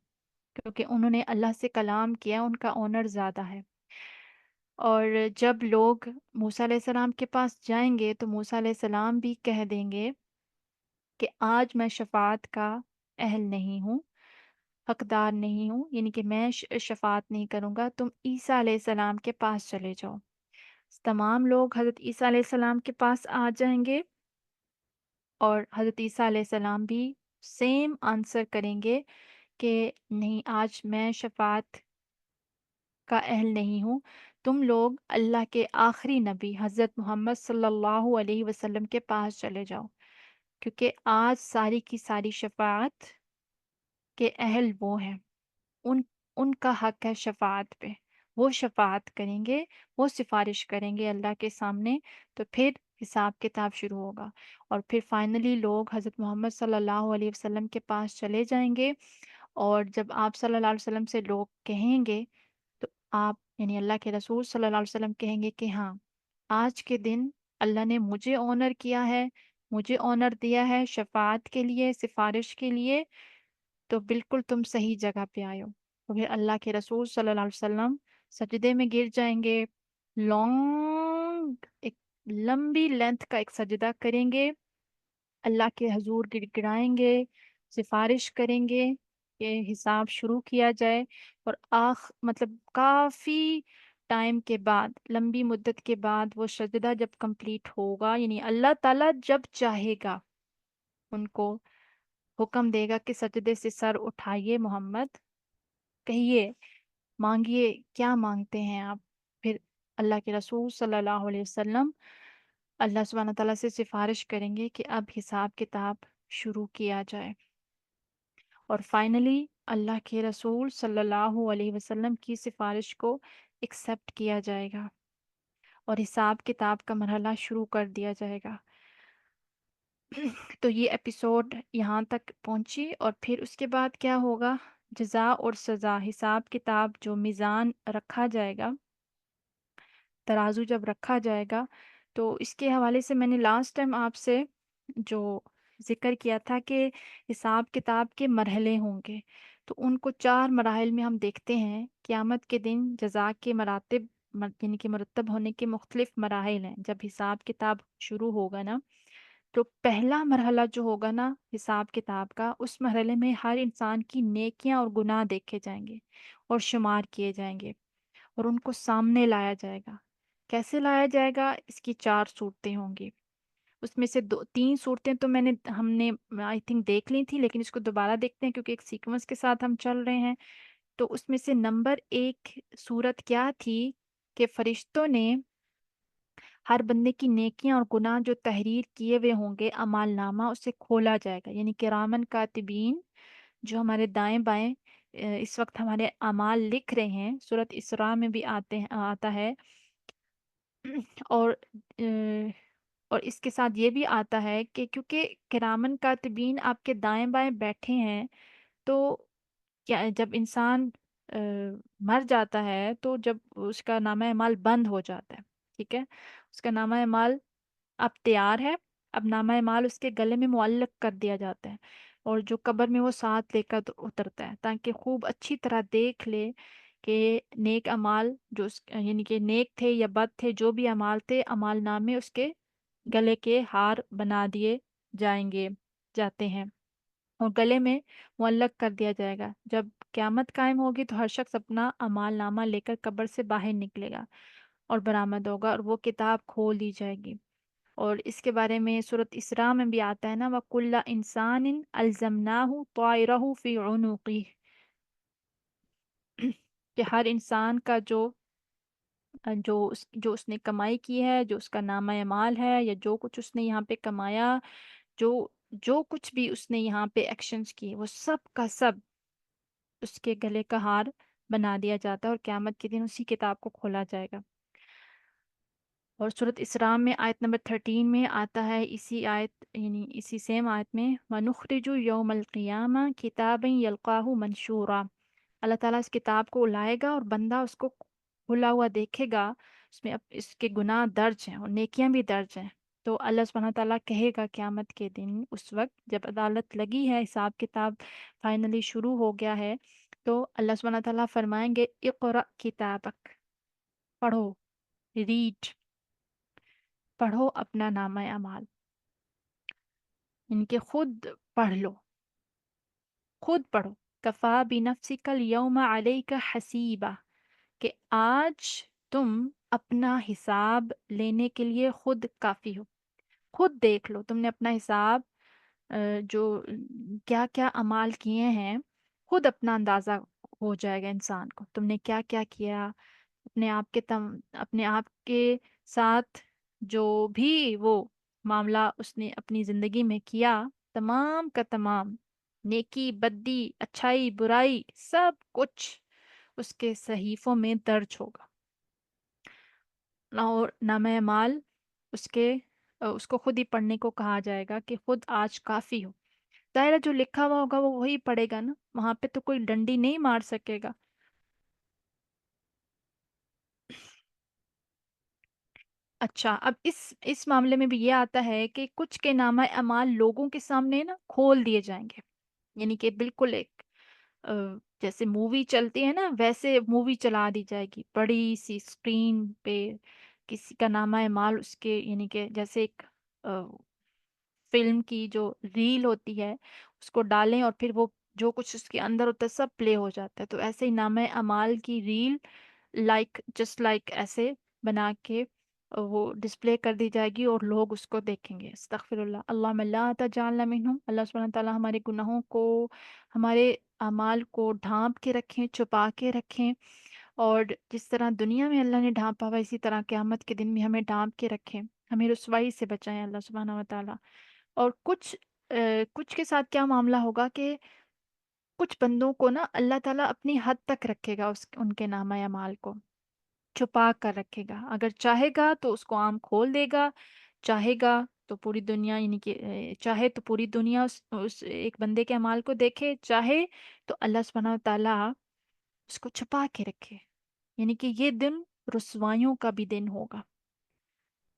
کیونکہ انہوں نے اللہ سے کلام کیا، ان کا اونر زیادہ ہے۔ اور جب لوگ موسیٰ علیہ السلام کے پاس جائیں گے تو موسیٰ علیہ السلام بھی کہہ دیں گے کہ آج میں شفاعت کا اہل نہیں ہوں، حقدار نہیں ہوں، یعنی کہ میں شفاعت نہیں کروں گا، تم عیسیٰ علیہ السلام کے پاس چلے جاؤ۔ تمام لوگ حضرت عیسیٰ علیہ السلام کے پاس آ جائیں گے اور حضرت عیسیٰ علیہ السلام بھی سیم آنسر کریں گے کہ نہیں، آج میں شفاعت کا اہل نہیں ہوں، تم لوگ اللہ کے آخری نبی حضرت محمد صلی اللہ علیہ وسلم کے پاس چلے جاؤ، کیونکہ آج ساری کی ساری شفاعت کے اہل وہ ہیں، ان ان کا حق ہے شفاعت پہ، وہ شفاعت کریں گے، وہ سفارش کریں گے اللہ کے سامنے، تو پھر حساب کتاب شروع ہوگا، اور پھر فائنلی لوگ حضرت محمد صلی اللہ علیہ وسلم کے پاس چلے جائیں گے، اور جب آپ صلی اللہ علیہ وسلم سے لوگ کہیں گے تو آپ، یعنی اللہ کے رسول صلی اللہ علیہ وسلم کہیں گے کہ ہاں، آج کے دن اللہ نے مجھے آنر کیا ہے، مجھے آنر دیا ہے شفاعت کے لیے، سفارش کے لیے، تو بالکل تم صحیح جگہ پہ آئے ہو۔ تو پھر اللہ کے رسول صلی اللہ علیہ وسلم سجدے میں گر جائیں گے، ایک لمبی لینتھ کا ایک سجدہ کریں گے، اللہ کے حضور گر گڑائیں گے، سفارش کریں گے کہ حساب شروع کیا جائے، اور مطلب کافی ٹائم کے بعد، لمبی مدت کے بعد وہ سجدہ جب کمپلیٹ ہوگا، یعنی اللہ تعالیٰ جب چاہے گا ان کو حکم دے گا کہ سجدے سے سر اٹھائیے محمد، کہیے، مانگیے، کیا مانگتے ہیں آپ؟ پھر اللہ کے رسول صلی اللہ علیہ وسلم اللہ سبحانہ تعالیٰ سے سفارش کریں گے کہ اب حساب کتاب شروع کیا جائے، اور فائنلی اللہ کے رسول صلی اللہ علیہ وسلم کی سفارش کو ایکسیپٹ کیا جائے گا اور حساب کتاب کا مرحلہ شروع کر دیا جائے گا۔ تو یہ ایپیسوڈ یہاں تک پہنچی، اور پھر اس کے بعد کیا ہوگا؟ جزا اور سزا، حساب کتاب، جو میزان رکھا جائے گا، ترازو جب رکھا جائے گا، تو اس کے حوالے سے میں نے لاسٹ ٹائم آپ سے جو ذکر کیا تھا کہ حساب کتاب کے مرحلے ہوں گے، تو ان کو 4 مراحل میں ہم دیکھتے ہیں۔ قیامت کے دن جزا کے مراتب، یعنی کہ مرتب ہونے کے مختلف مراحل ہیں۔ جب حساب کتاب شروع ہوگا نا، تو پہلا مرحلہ جو ہوگا نا حساب کتاب کا، اس مرحلے میں ہر انسان کی نیکیاں اور گناہ دیکھے جائیں گے اور شمار کیے جائیں گے، اور ان کو سامنے لایا جائے گا۔ کیسے لایا جائے گا؟ اس کی 4 صورتیں ہوں گی۔ اس میں سے دو تین صورتیں تو ہم نے آئی تھنک دیکھ لی تھی، لیکن اس کو دوبارہ دیکھتے ہیں کیونکہ ایک سیکوینس کے ساتھ ہم چل رہے ہیں۔ تو اس میں سے نمبر 1 صورت کیا تھی کہ فرشتوں نے ہر بندے کی نیکیاں اور گناہ جو تحریر کیے ہوئے ہوں گے اعمال نامہ، اسے کھولا جائے گا، یعنی کرامن کاتبین جو ہمارے دائیں بائیں اس وقت ہمارے اعمال لکھ رہے ہیں۔ سورۃ اسراء میں بھی آتا ہے اور اور اس کے ساتھ یہ بھی آتا ہے کہ کیونکہ کرامن کاتبین آپ کے دائیں بائیں بیٹھے ہیں، تو کیا جب انسان آ، مر جاتا ہے تو جب اس کا نامہ اعمال بند ہو جاتا ہے، ٹھیک ہے، اس کا نامہ اعمال اب تیار ہے، اب نامہ اعمال اس کے گلے میں معلق کر دیا جاتا ہے، اور جو قبر میں وہ ساتھ لے کر اترتا ہے تاکہ خوب اچھی طرح دیکھ لے کہ نیک اعمال جو یعنی کہ نیک تھے یا بد تھے، جو بھی اعمال تھے، اعمال نامے اس کے گلے کے ہار بنا دیے جاتے ہیں اور گلے میں معلق کر دیا جائے گا۔ جب قیامت قائم ہوگی تو ہر شخص اپنا اعمال نامہ لے کر قبر سے باہر نکلے گا اور برآمد ہوگا، اور وہ کتاب کھول دی جائے گی۔ اور اس کے بارے میں سورۃ اسراء میں بھی آتا ہے نا، وَكُلَّ إِنسَانٍ أَلْزَمْنَاهُ طَائِرَهُ فِي عُنُقِهِ کہ ہر انسان کا جو اس نے کمائی کی ہے، جو اس کا نامہ اعمال ہے، یا جو کچھ اس نے یہاں پہ کمایا، جو جو کچھ بھی اس نے یہاں پہ ایکشنز کی، وہ سب کا سب اس کے گلے کا ہار بنا دیا جاتا ہے، اور قیامت کے دن اسی کتاب کو کھولا جائے گا۔ اور سورۃ اسراء میں آیت نمبر 13 میں آتا ہے، اسی آیت یعنی اسی سیم آیت میں، وَنُخْرِجُ يَوْمَ الْقِيَامَةِ كِتَابًا يَلْقَاهُ مَنشُورًا، اللہ تعالیٰ اس کتاب کو لائے گا اور بندہ اس کو کھلا ہوا دیکھے گا، اس میں اس کے گناہ درج ہیں اور نیکیاں بھی درج ہیں۔ تو اللہ سبحانہ تعالیٰ کہے گا قیامت کے دن، اس وقت جب عدالت لگی ہے، حساب کتاب فائنلی شروع ہو گیا ہے، تو اللہ سبحانہ تعالیٰ فرمائیں گے اقرأ کتابک، پڑھو، ریڈ، پڑھو اپنا نامہ اعمال، ان کے خود پڑھ لو، خود پڑھو، کفا بنفسک الیوم علیک حسیبا، کہ آج تم اپنا حساب لینے کے لیے خود کافی ہو، خود دیکھ لو، تم نے اپنا حساب جو کیا کیا اعمال کیے ہیں، خود اپنا اندازہ ہو جائے گا انسان کو، تم نے کیا کیا کیا، اپنے آپ کے ساتھ جو بھی وہ معاملہ اس نے اپنی زندگی میں کیا، تمام کا تمام، نیکی بدی اچھائی برائی سب کچھ اس کے صحیفوں میں درج ہوگا، اور نامہ اعمال اس کو خود ہی پڑھنے کو کہا جائے گا کہ خود آج کافی ہو۔ ظاہر ہے جو لکھا ہوا ہوگا وہ وہی پڑھے گا نا، وہاں پہ تو کوئی ڈنڈی نہیں مار سکے گا۔ اچھا، اب اس معاملے میں بھی یہ آتا ہے کہ کچھ کے نامہ اعمال لوگوں کے سامنے نا کھول دیے جائیں گے، یعنی کہ بالکل ایک آ، جیسے مووی چلتی ہے نا، ویسے مووی چلا دی جائے گی بڑی سی اسکرین پہ، کسی کا نامہ اعمال اس کے یعنی کہ جیسے ایک فلم کی جو ریل ہوتی ہے اس کو ڈالیں اور پھر وہ جو کچھ اس کے اندر ہوتا ہے سب پلے ہو جاتا ہے، تو ایسے ہی نامہ اعمال کی ریل جسٹ لائک ایسے بنا کے وہ ڈسپلے کر دی جائے گی اور لوگ اس کو دیکھیں گے۔ استغفر اللہ، اللہم لا تجعلنا منہم، اللہ سبحانہ تعالیٰ ہمارے گناہوں کو، ہمارے اعمال کو ڈھانپ کے رکھیں، چھپا کے رکھیں، اور جس طرح دنیا میں اللہ نے ڈھانپا ہوا اسی طرح قیامت کے دن بھی ہمیں ڈھانپ کے رکھیں، ہمیں رسوائی سے بچائیں اللہ سبحانہ و تعالیٰ۔ اور کچھ کے ساتھ کیا معاملہ ہوگا کہ کچھ بندوں کو نا اللہ تعالیٰ اپنی حد تک رکھے گا، ان کے نامہ اعمال کو چھپا کر رکھے گا، اگر چاہے گا تو اس کو عام کھول دے گا، چاہے گا تو پوری دنیا یعنی کہ چاہے تو پوری دنیا اس ایک بندے کے اعمال کو دیکھے، چاہے تو اللہ سبحانہ و تعالیٰ اس کو چھپا کے رکھے، یعنی کہ یہ دن رسوائیوں کا بھی دن ہوگا،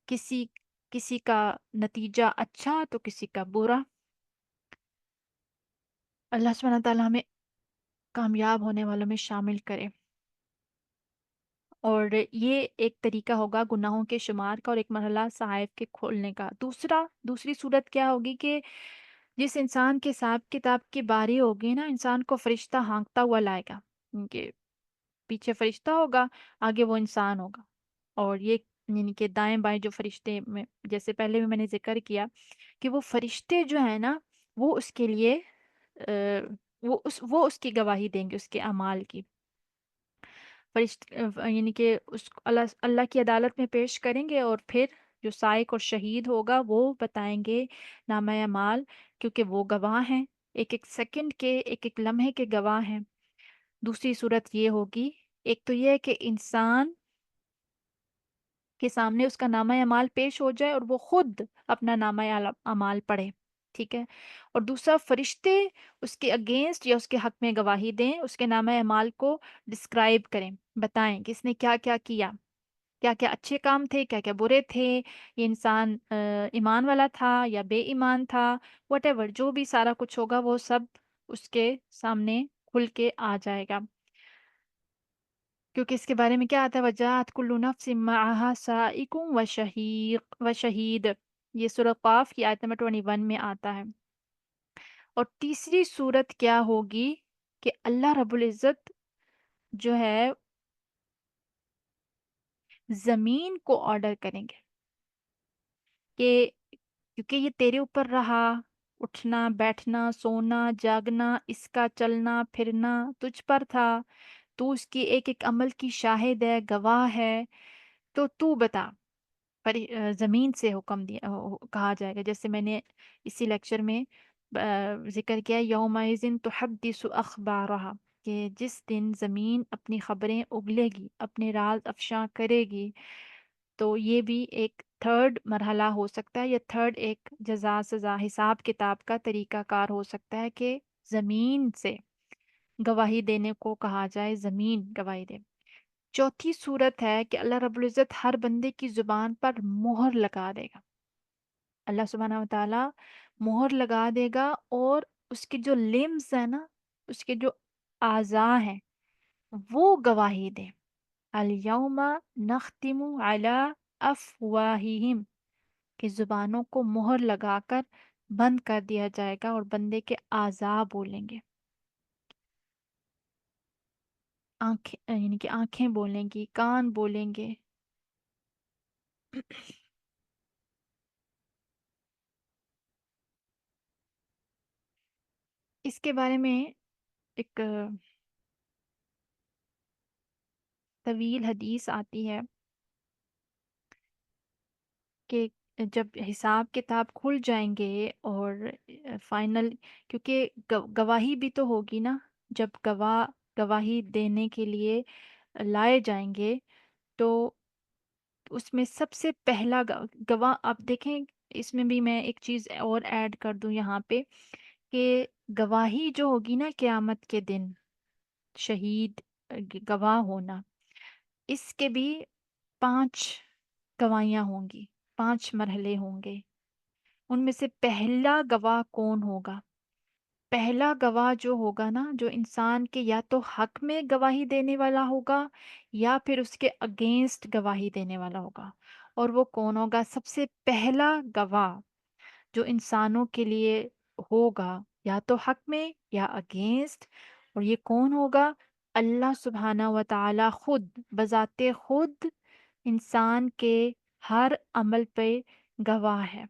کسی کسی کا نتیجہ اچھا تو کسی کا برا۔ اللہ سبحانہ تعالیٰ ہمیں کامیاب ہونے والوں میں شامل کرے۔ اور یہ ایک طریقہ ہوگا گناہوں کے شمار کا اور ایک مرحلہ صحائف کے کھولنے کا۔ دوسری صورت کیا ہوگی کہ جس انسان کے حساب کتاب کی باری ہوگی نا، انسان کو فرشتہ ہانکتا ہوا لائے گا، ان کے پیچھے فرشتہ ہوگا، آگے وہ انسان ہوگا، اور یہ یعنی کہ دائیں بائیں جو فرشتے میں، جیسے پہلے بھی میں نے ذکر کیا کہ وہ فرشتے جو ہیں نا، وہ اس کے لیے وہ اس کی گواہی دیں گے، اس کے اعمال کی. یعنی کہ اس کو اللہ اللہ کی عدالت میں پیش کریں گے، اور پھر جو سائق اور شہید ہوگا وہ بتائیں گے نامہ اعمال، کیونکہ وہ گواہ ہیں، ایک ایک سیکنڈ کے، ایک ایک لمحے کے گواہ ہیں. دوسری صورت یہ ہوگی، ایک تو یہ ہے کہ انسان کے سامنے اس کا نامہ اعمال پیش ہو جائے اور وہ خود اپنا نامہ اعمال پڑھے، ٹھیک ہے. اور دوسرا، فرشتے اس کے اگینسٹ یا اس کے حق میں گواہی دیں، اس کے نامہ اعمال کو ڈسکرائب کریں، بتائیں کہ اس نے کیا کیا کیا، کیا کیا اچھے کام تھے، کیا کیا برے تھے، یہ انسان ایمان والا تھا یا بے ایمان تھا، وٹ ایور جو بھی سارا کچھ ہوگا وہ سب اس کے سامنے کھل کے آ جائے گا. کیونکہ اس کے بارے میں کیا آتا ہے، وجاءت کل نفس معها سائق و شہید، یہ سورہ قاف کی آیت نمبر 21 میں آتا ہے. اور تیسری صورت کیا ہوگی کہ اللہ رب العزت جو ہے زمین کو آرڈر کریں گے کہ کیونکہ یہ تیرے اوپر رہا، اٹھنا بیٹھنا سونا جاگنا، اس کا چلنا پھرنا تجھ پر تھا، تو اس کی ایک ایک عمل کی شاہد ہے، گواہ ہے، تو بتا. زمین سے حکم دیا کہا جائے گا، جیسے میں نے اسی لیکچر میں ذکر کیا، یومئذ تحدث اخبارها، کہ جس دن زمین اپنی خبریں اگلے گی، اپنے راز افشاں کرے گی. تو یہ بھی ایک تھرڈ مرحلہ ہو سکتا ہے، یا تھرڈ ایک جزا سزا حساب کتاب کا طریقہ کار ہو سکتا ہے کہ زمین سے گواہی دینے کو کہا جائے، زمین گواہی دے. چوتھی صورت ہے کہ اللہ رب العزت ہر بندے کی زبان پر مہر لگا دے گا. اللہ سبحانہ و تعالیٰ مہر لگا دے گا، اور اس کے جو لمز ہیں نا، اس کے جو اعضاء ہیں، وہ گواہی دیں. الیوم نختم علی افواہہم، کہ زبانوں کو مہر لگا کر بند کر دیا جائے گا اور بندے کے اعضاء بولیں گے. آنکھیں، یعنی کہ آنکھیں بولیں گی، کان بولیں گے. اس کے بارے میں ایک طویل حدیث آتی ہے کہ جب حساب کتاب کھل جائیں گے اور فائنل، کیونکہ گواہی بھی تو ہوگی نا، جب گواہی دینے کے لیے لائے جائیں گے، تو اس میں سب سے پہلا گواہ آپ دیکھیں. اس میں بھی میں ایک چیز اور ایڈ کر دوں یہاں پہ، کہ گواہی جو ہوگی نا قیامت کے دن، شہید گواہ ہونا، اس کے بھی 5 گواہیاں ہوں گی، 5 مرحلے ہوں گے. ان میں سے پہلا گواہ کون ہوگا؟ پہلا گواہ جو ہوگا نا، جو انسان کے یا تو حق میں گواہی دینے والا ہوگا یا پھر اس کے اگینسٹ گواہی دینے والا ہوگا. اور وہ کون ہوگا؟ سب سے پہلا گواہ جو انسانوں کے لیے ہوگا، یا تو حق میں یا اگینسٹ. اور یہ کون ہوگا؟ اللہ سبحانہ و تعالی خود بذات خود انسان کے ہر عمل پہ گواہ ہے.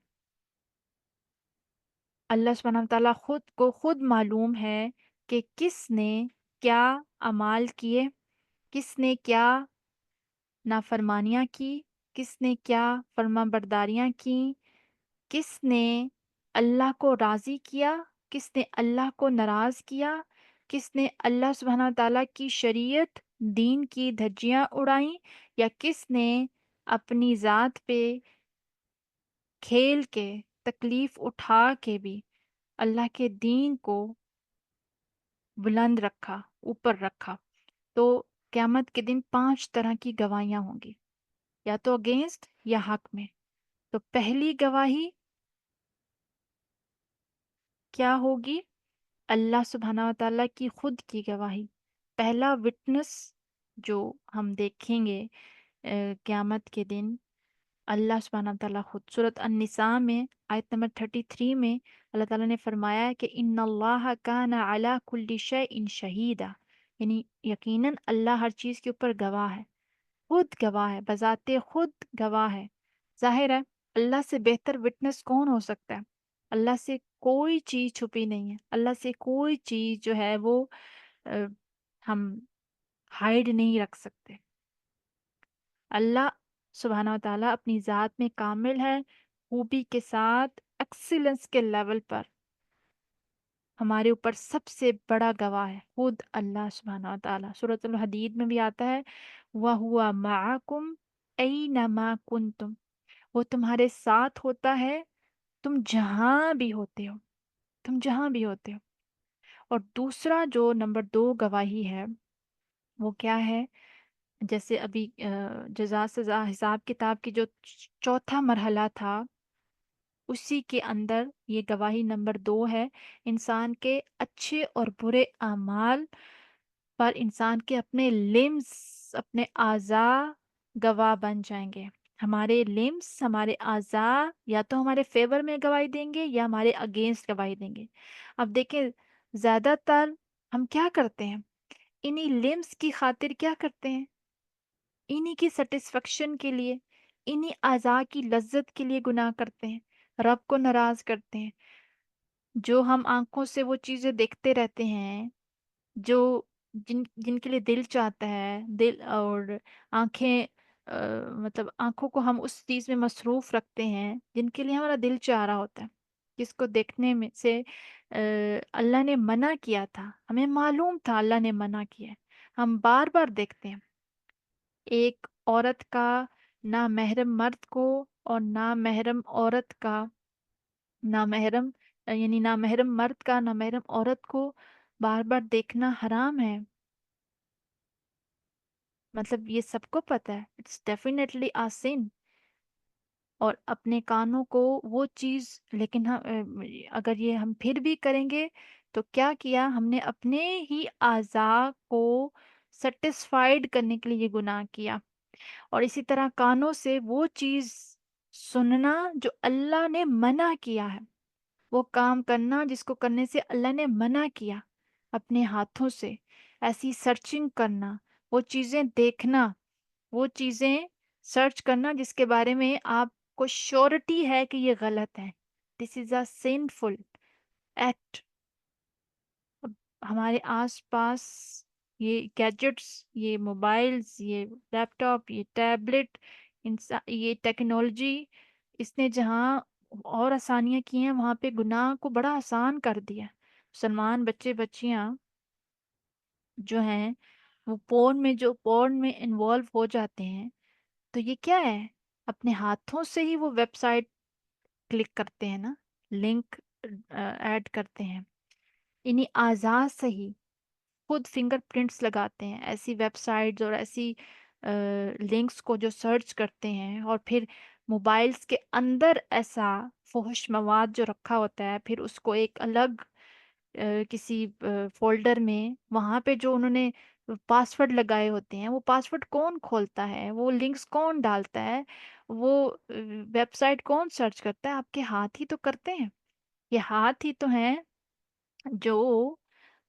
اللہ سبحانہ و تعالیٰ خود کو خود معلوم ہے کہ کس نے کیا اعمال کیے، کس نے کیا نافرمانیاں کی، کس نے کیا فرما برداریاں کی، کس نے اللہ کو راضی کیا، کس نے اللہ کو ناراض کیا، کس نے اللہ سبحانہ و تعالیٰ کی شریعت دین کی دھجیاں اڑائیں، یا کس نے اپنی ذات پہ کھیل کے تکلیف اٹھا کے بھی اللہ کے دین کو بلند رکھا، اوپر رکھا. تو قیامت کے دن 5 طرح کی گواہیاں ہوں گی، یا تو اگینسٹ یا حق میں. تو پہلی گواہی کیا ہوگی؟ اللہ سبحانہ و تعالیٰ کی خود کی گواہی. پہلا وٹنس جو ہم دیکھیں گے قیامت کے دن، اللہ سبحانہ تعالیٰ خود. سورۃ النساء میں آیت نمبر 33 میں اللہ تعالیٰ نے فرمایا ہے کہ ان اللہ کان علی کل شیء شہیدا، یعنی یقیناً اللہ ہر چیز کے اوپر گواہ ہے. خود گواہ ہے، بذات خود گواہ ہے۔ ظاہر ہے اللہ سے بہتر وٹنس کون ہو سکتا ہے؟ اللہ سے کوئی چیز چھپی نہیں ہے، اللہ سے کوئی چیز جو ہے وہ آ، ہم ہائڈ نہیں رکھ سکتے۔ اللہ سبحانہ و تعالیٰ اپنی ذات میں کامل ہے، خوبی کے ساتھ ایکسیلنس کے لیول پر ہمارے اوپر سب سے بڑا گواہ ہے خود اللہ سبحانہ و تعالیٰ۔ سورۃ الحدید میں بھی آتا ہے وَهُوَ مَعَكُمْ أَيْنَمَا كُنْتُمْ، وہ تمہارے ساتھ ہوتا ہے تم جہاں بھی ہوتے ہو، تم جہاں بھی ہوتے ہو۔ اور دوسرا جو نمبر 2 گواہی ہے وہ کیا ہے؟ جیسے ابھی جزا سزا حساب کتاب کی جو چوتھا مرحلہ تھا، اسی کے اندر یہ گواہی نمبر 2 ہے۔ انسان کے اچھے اور برے اعمال پر انسان کے اپنے لمز، اپنے اعضاء گواہ بن جائیں گے۔ ہمارے لمز، ہمارے اعضاء یا تو ہمارے فیور میں گواہی دیں گے یا ہمارے اگینسٹ گواہی دیں گے۔ اب دیکھیں زیادہ تر ہم کیا کرتے ہیں؟ انہی لمز کی خاطر کیا کرتے ہیں؟ انہی کی سیٹسفیکشن کے لیے، انہی اعضاء کی لذت کے لیے گناہ کرتے ہیں، رب کو ناراض کرتے ہیں۔ جو ہم آنکھوں سے وہ چیزیں دیکھتے رہتے ہیں جو جن کے لیے دل چاہتا ہے، دل اور آنکھیں مطلب آنکھوں کو ہم اس چیز میں مصروف رکھتے ہیں جن کے لیے ہمارا دل چاہ رہا ہوتا ہے، جس کو دیکھنے میں سے اللہ نے منع کیا تھا، ہمیں معلوم تھا اللہ نے منع کیا ہے، ہم بار بار دیکھتے ہیں۔ ایک عورت کا نامحرم مرد کو اور نامحرم عورت کا نامحرم یعنی نامحرم مرد کا نامحرم عورت کو بار بار دیکھنا حرام ہے، مطلب یہ سب کو پتہ ہے، اٹس ڈیفینیٹلی آ سن۔ اور اپنے کانوں کو وہ چیز، لیکن اگر یہ ہم پھر بھی کریں گے تو کیا کیا ہم نے؟ اپنے ہی اعضاء کو سیٹسفائیڈ کرنے کے لیے یہ گناہ کیا۔ اور اسی طرح کانوں سے وہ چیز سننا جو اللہ نے منع کیا ہے، وہ کام کرنا جس کو کرنے سے اللہ نے منع کیا، اپنے ہاتھوں سے ایسی سرچنگ کرنا، وہ چیزیں دیکھنا، وہ چیزیں سرچ کرنا جس کے بارے میں آپ کو شورٹی ہے کہ یہ غلط ہے۔ دس از اے سینفل ایکٹ۔ ہمارے آس پاس یہ گیجٹس، یہ موبائلز، یہ لیپ ٹاپ، یہ ٹیبلٹ، یہ ٹیکنالوجی، اس نے جہاں اور آسانیاں کی ہیں وہاں پہ گناہ کو بڑا آسان کر دیا۔ مسلمان بچے بچیاں جو ہیں وہ پورن میں انوالو ہو جاتے ہیں، تو یہ کیا ہے؟ اپنے ہاتھوں سے ہی وہ ویب سائٹ کلک کرتے ہیں نا، لنک ایڈ کرتے ہیں، انہی اعضاء سے ہی خود فنگر پرنٹس لگاتے ہیں ایسی ویب سائٹس اور ایسی لنکس کو جو سرچ کرتے ہیں، اور پھر موبائلز کے اندر ایسا فحش مواد جو رکھا ہوتا ہے پھر اس کو ایک الگ کسی فولڈر میں، وہاں پہ جو انہوں نے پاسورڈ لگائے ہوتے ہیں، وہ پاسورڈ کون کھولتا ہے، وہ لنکس کون ڈالتا ہے، وہ ویب سائٹ کون سرچ کرتا ہے؟ آپ کے ہاتھ ہی تو کرتے ہیں۔ یہ ہاتھ ہی تو ہیں جو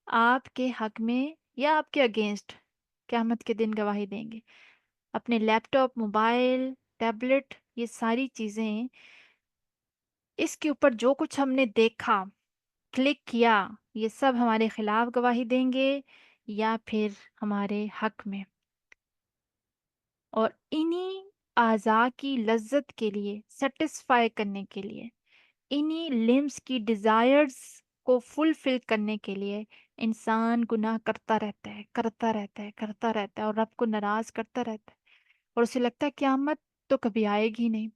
آپ کے حق میں یا آپ کے اگینسٹ قیامت کے دن گواہی دیں گے۔ اپنے لیپ ٹاپ، موبائل، ٹیبلٹ، یہ ساری چیزیں، اس کے اوپر جو کچھ ہم نے دیکھا، کلک کیا، یہ سب ہمارے خلاف گواہی دیں گے یا پھر ہمارے حق میں۔ اور انہی اعضاء کی لذت کے لیے، سیٹسفائی کرنے کے لیے، انہی لمز کی ڈیزائرز کو فلفل کرنے کے لیے انسان گناہ کرتا رہتا ہے، کرتا رہتا ہے، کرتا رہتا ہے، اور رب کو ناراض کرتا رہتا ہے، اور اسے لگتا ہے قیامت تو کبھی آئے گی نہیں۔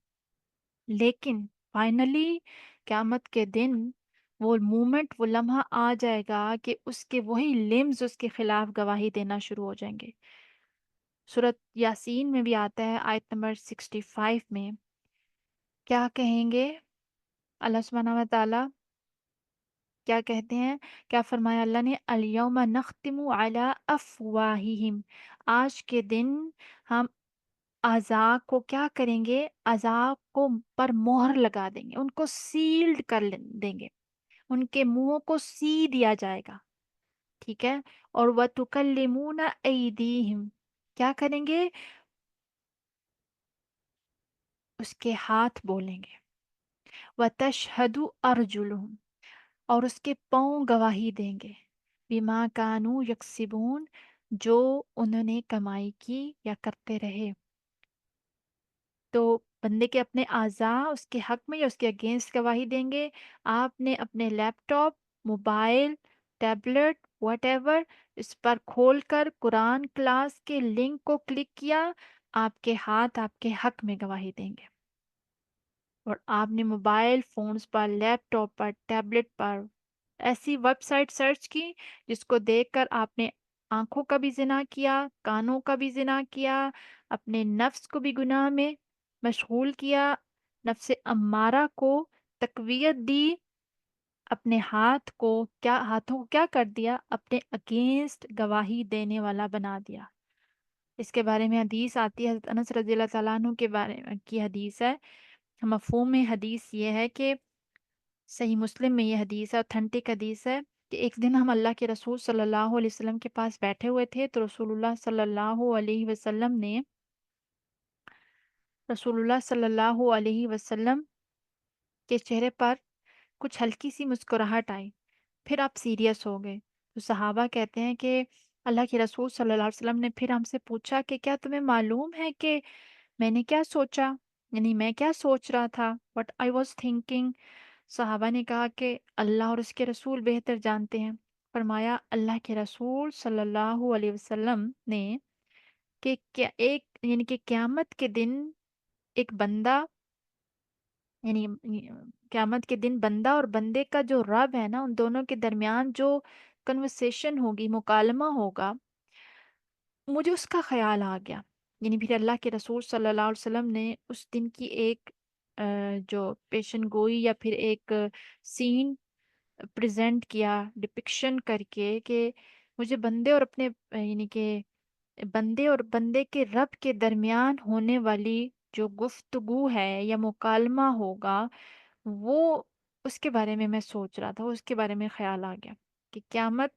لیکن فائنلی قیامت کے دن وہ مومنٹ، وہ لمحہ آ جائے گا کہ اس کے وہی لمز اس کے خلاف گواہی دینا شروع ہو جائیں گے۔ سورۃ یاسین میں بھی آتا ہے آیت نمبر 65 میں، کیا کہیں گے اللہ سبحانہ و تعالیٰ؟ کیا کہتے ہیں؟ کیا فرمایا اللہ نے؟ الیوم نختم علی افواہہم، آج کے دن ہم اعضاء کو کیا کریں گے؟ اعضاء کو پر مہر لگا دیں گے، ان کو سیلڈ کر دیں گے، ان کے منہوں کو سی دیا جائے گا، ٹھیک ہے؟ اور وَتُكَلِّمُونَ أَيْدِيهِمْ، کیا کریں گے؟ اس کے ہاتھ بولیں گے، وَتَشْهَدُ أَرْجُلُهُم، اور اس کے پاؤں گواہی دیں گے، بِمَا كَانُوا يَكْسِبُونَ، جو انہوں نے کمائی کی یا کرتے رہے۔ تو بندے کے اپنے اعضاء اس کے حق میں یا اس کے اگینسٹ گواہی دیں گے۔ آپ نے اپنے laptop, mobile, tablet, whatever, اس پر کھول کر قرآن کلاس کے لنک کو کلک کیا، آپ کے ہاتھ آپ کے حق میں گواہی دیں گے۔ اور آپ نے موبائل فونز پر، لیپ ٹاپ پر، ٹیبلٹ پر ایسی ویب سائٹ سرچ کی جس کو دیکھ کر آپ نے آنکھوں کا بھی زنا کیا، کانوں کا بھی زنا کیا، اپنے نفس کو بھی گناہ میں مشغول کیا، نفس امارہ کو تقویت دی، اپنے ہاتھوں کو کیا کر دیا؟ اپنے اگینسٹ گواہی دینے والا بنا دیا۔ اس کے بارے میں حدیث آتی ہے، حضرت انس رضی اللہ تعالیٰ عنہ کے بارے میں کی حدیث ہے۔ مفہوم حدیث یہ ہے کہ صحیح مسلم میں یہ حدیث ہے، اوتھینٹک حدیث ہے، کہ ایک دن ہم اللہ کے رسول صلی اللہ علیہ وسلم کے پاس بیٹھے ہوئے تھے، تو رسول اللہ صلی اللہ علیہ وسلم کے چہرے پر کچھ ہلکی سی مسکراہٹ آئی، پھر آپ سیریس ہو گئے۔ تو صحابہ کہتے ہیں کہ اللہ کے رسول صلی اللہ علیہ وسلم نے پھر ہم سے پوچھا کہ کیا تمہیں معلوم ہے کہ میں نے کیا سوچا، یعنی میں کیا سوچ رہا تھا، what I was thinking۔ صحابہ نے کہا کہ اللہ اور اس کے رسول بہتر جانتے ہیں۔ فرمایا اللہ کے رسول صلی اللہ علیہ وسلم نے کہ کیا یعنی کہ قیامت کے دن ایک بندہ، یعنی قیامت کے دن بندہ اور بندے کا جو رب ہے نا، ان دونوں کے درمیان جو کنورسیشن ہوگی، مکالمہ ہوگا، مجھے اس کا خیال آ گیا۔ یعنی پھر اللہ کے رسول صلی اللہ علیہ وسلم نے اس دن کی ایک جو پیشن گوئی یا پھر ایک سین پریزنٹ کیا ڈپکشن کر کے، کہ مجھے بندے اور اپنے یعنی کہ بندے اور بندے کے رب کے درمیان ہونے والی جو گفتگو ہے یا مکالمہ ہوگا، وہ اس کے بارے میں سوچ رہا تھا، اس کے بارے میں خیال آ گیا کہ قیامت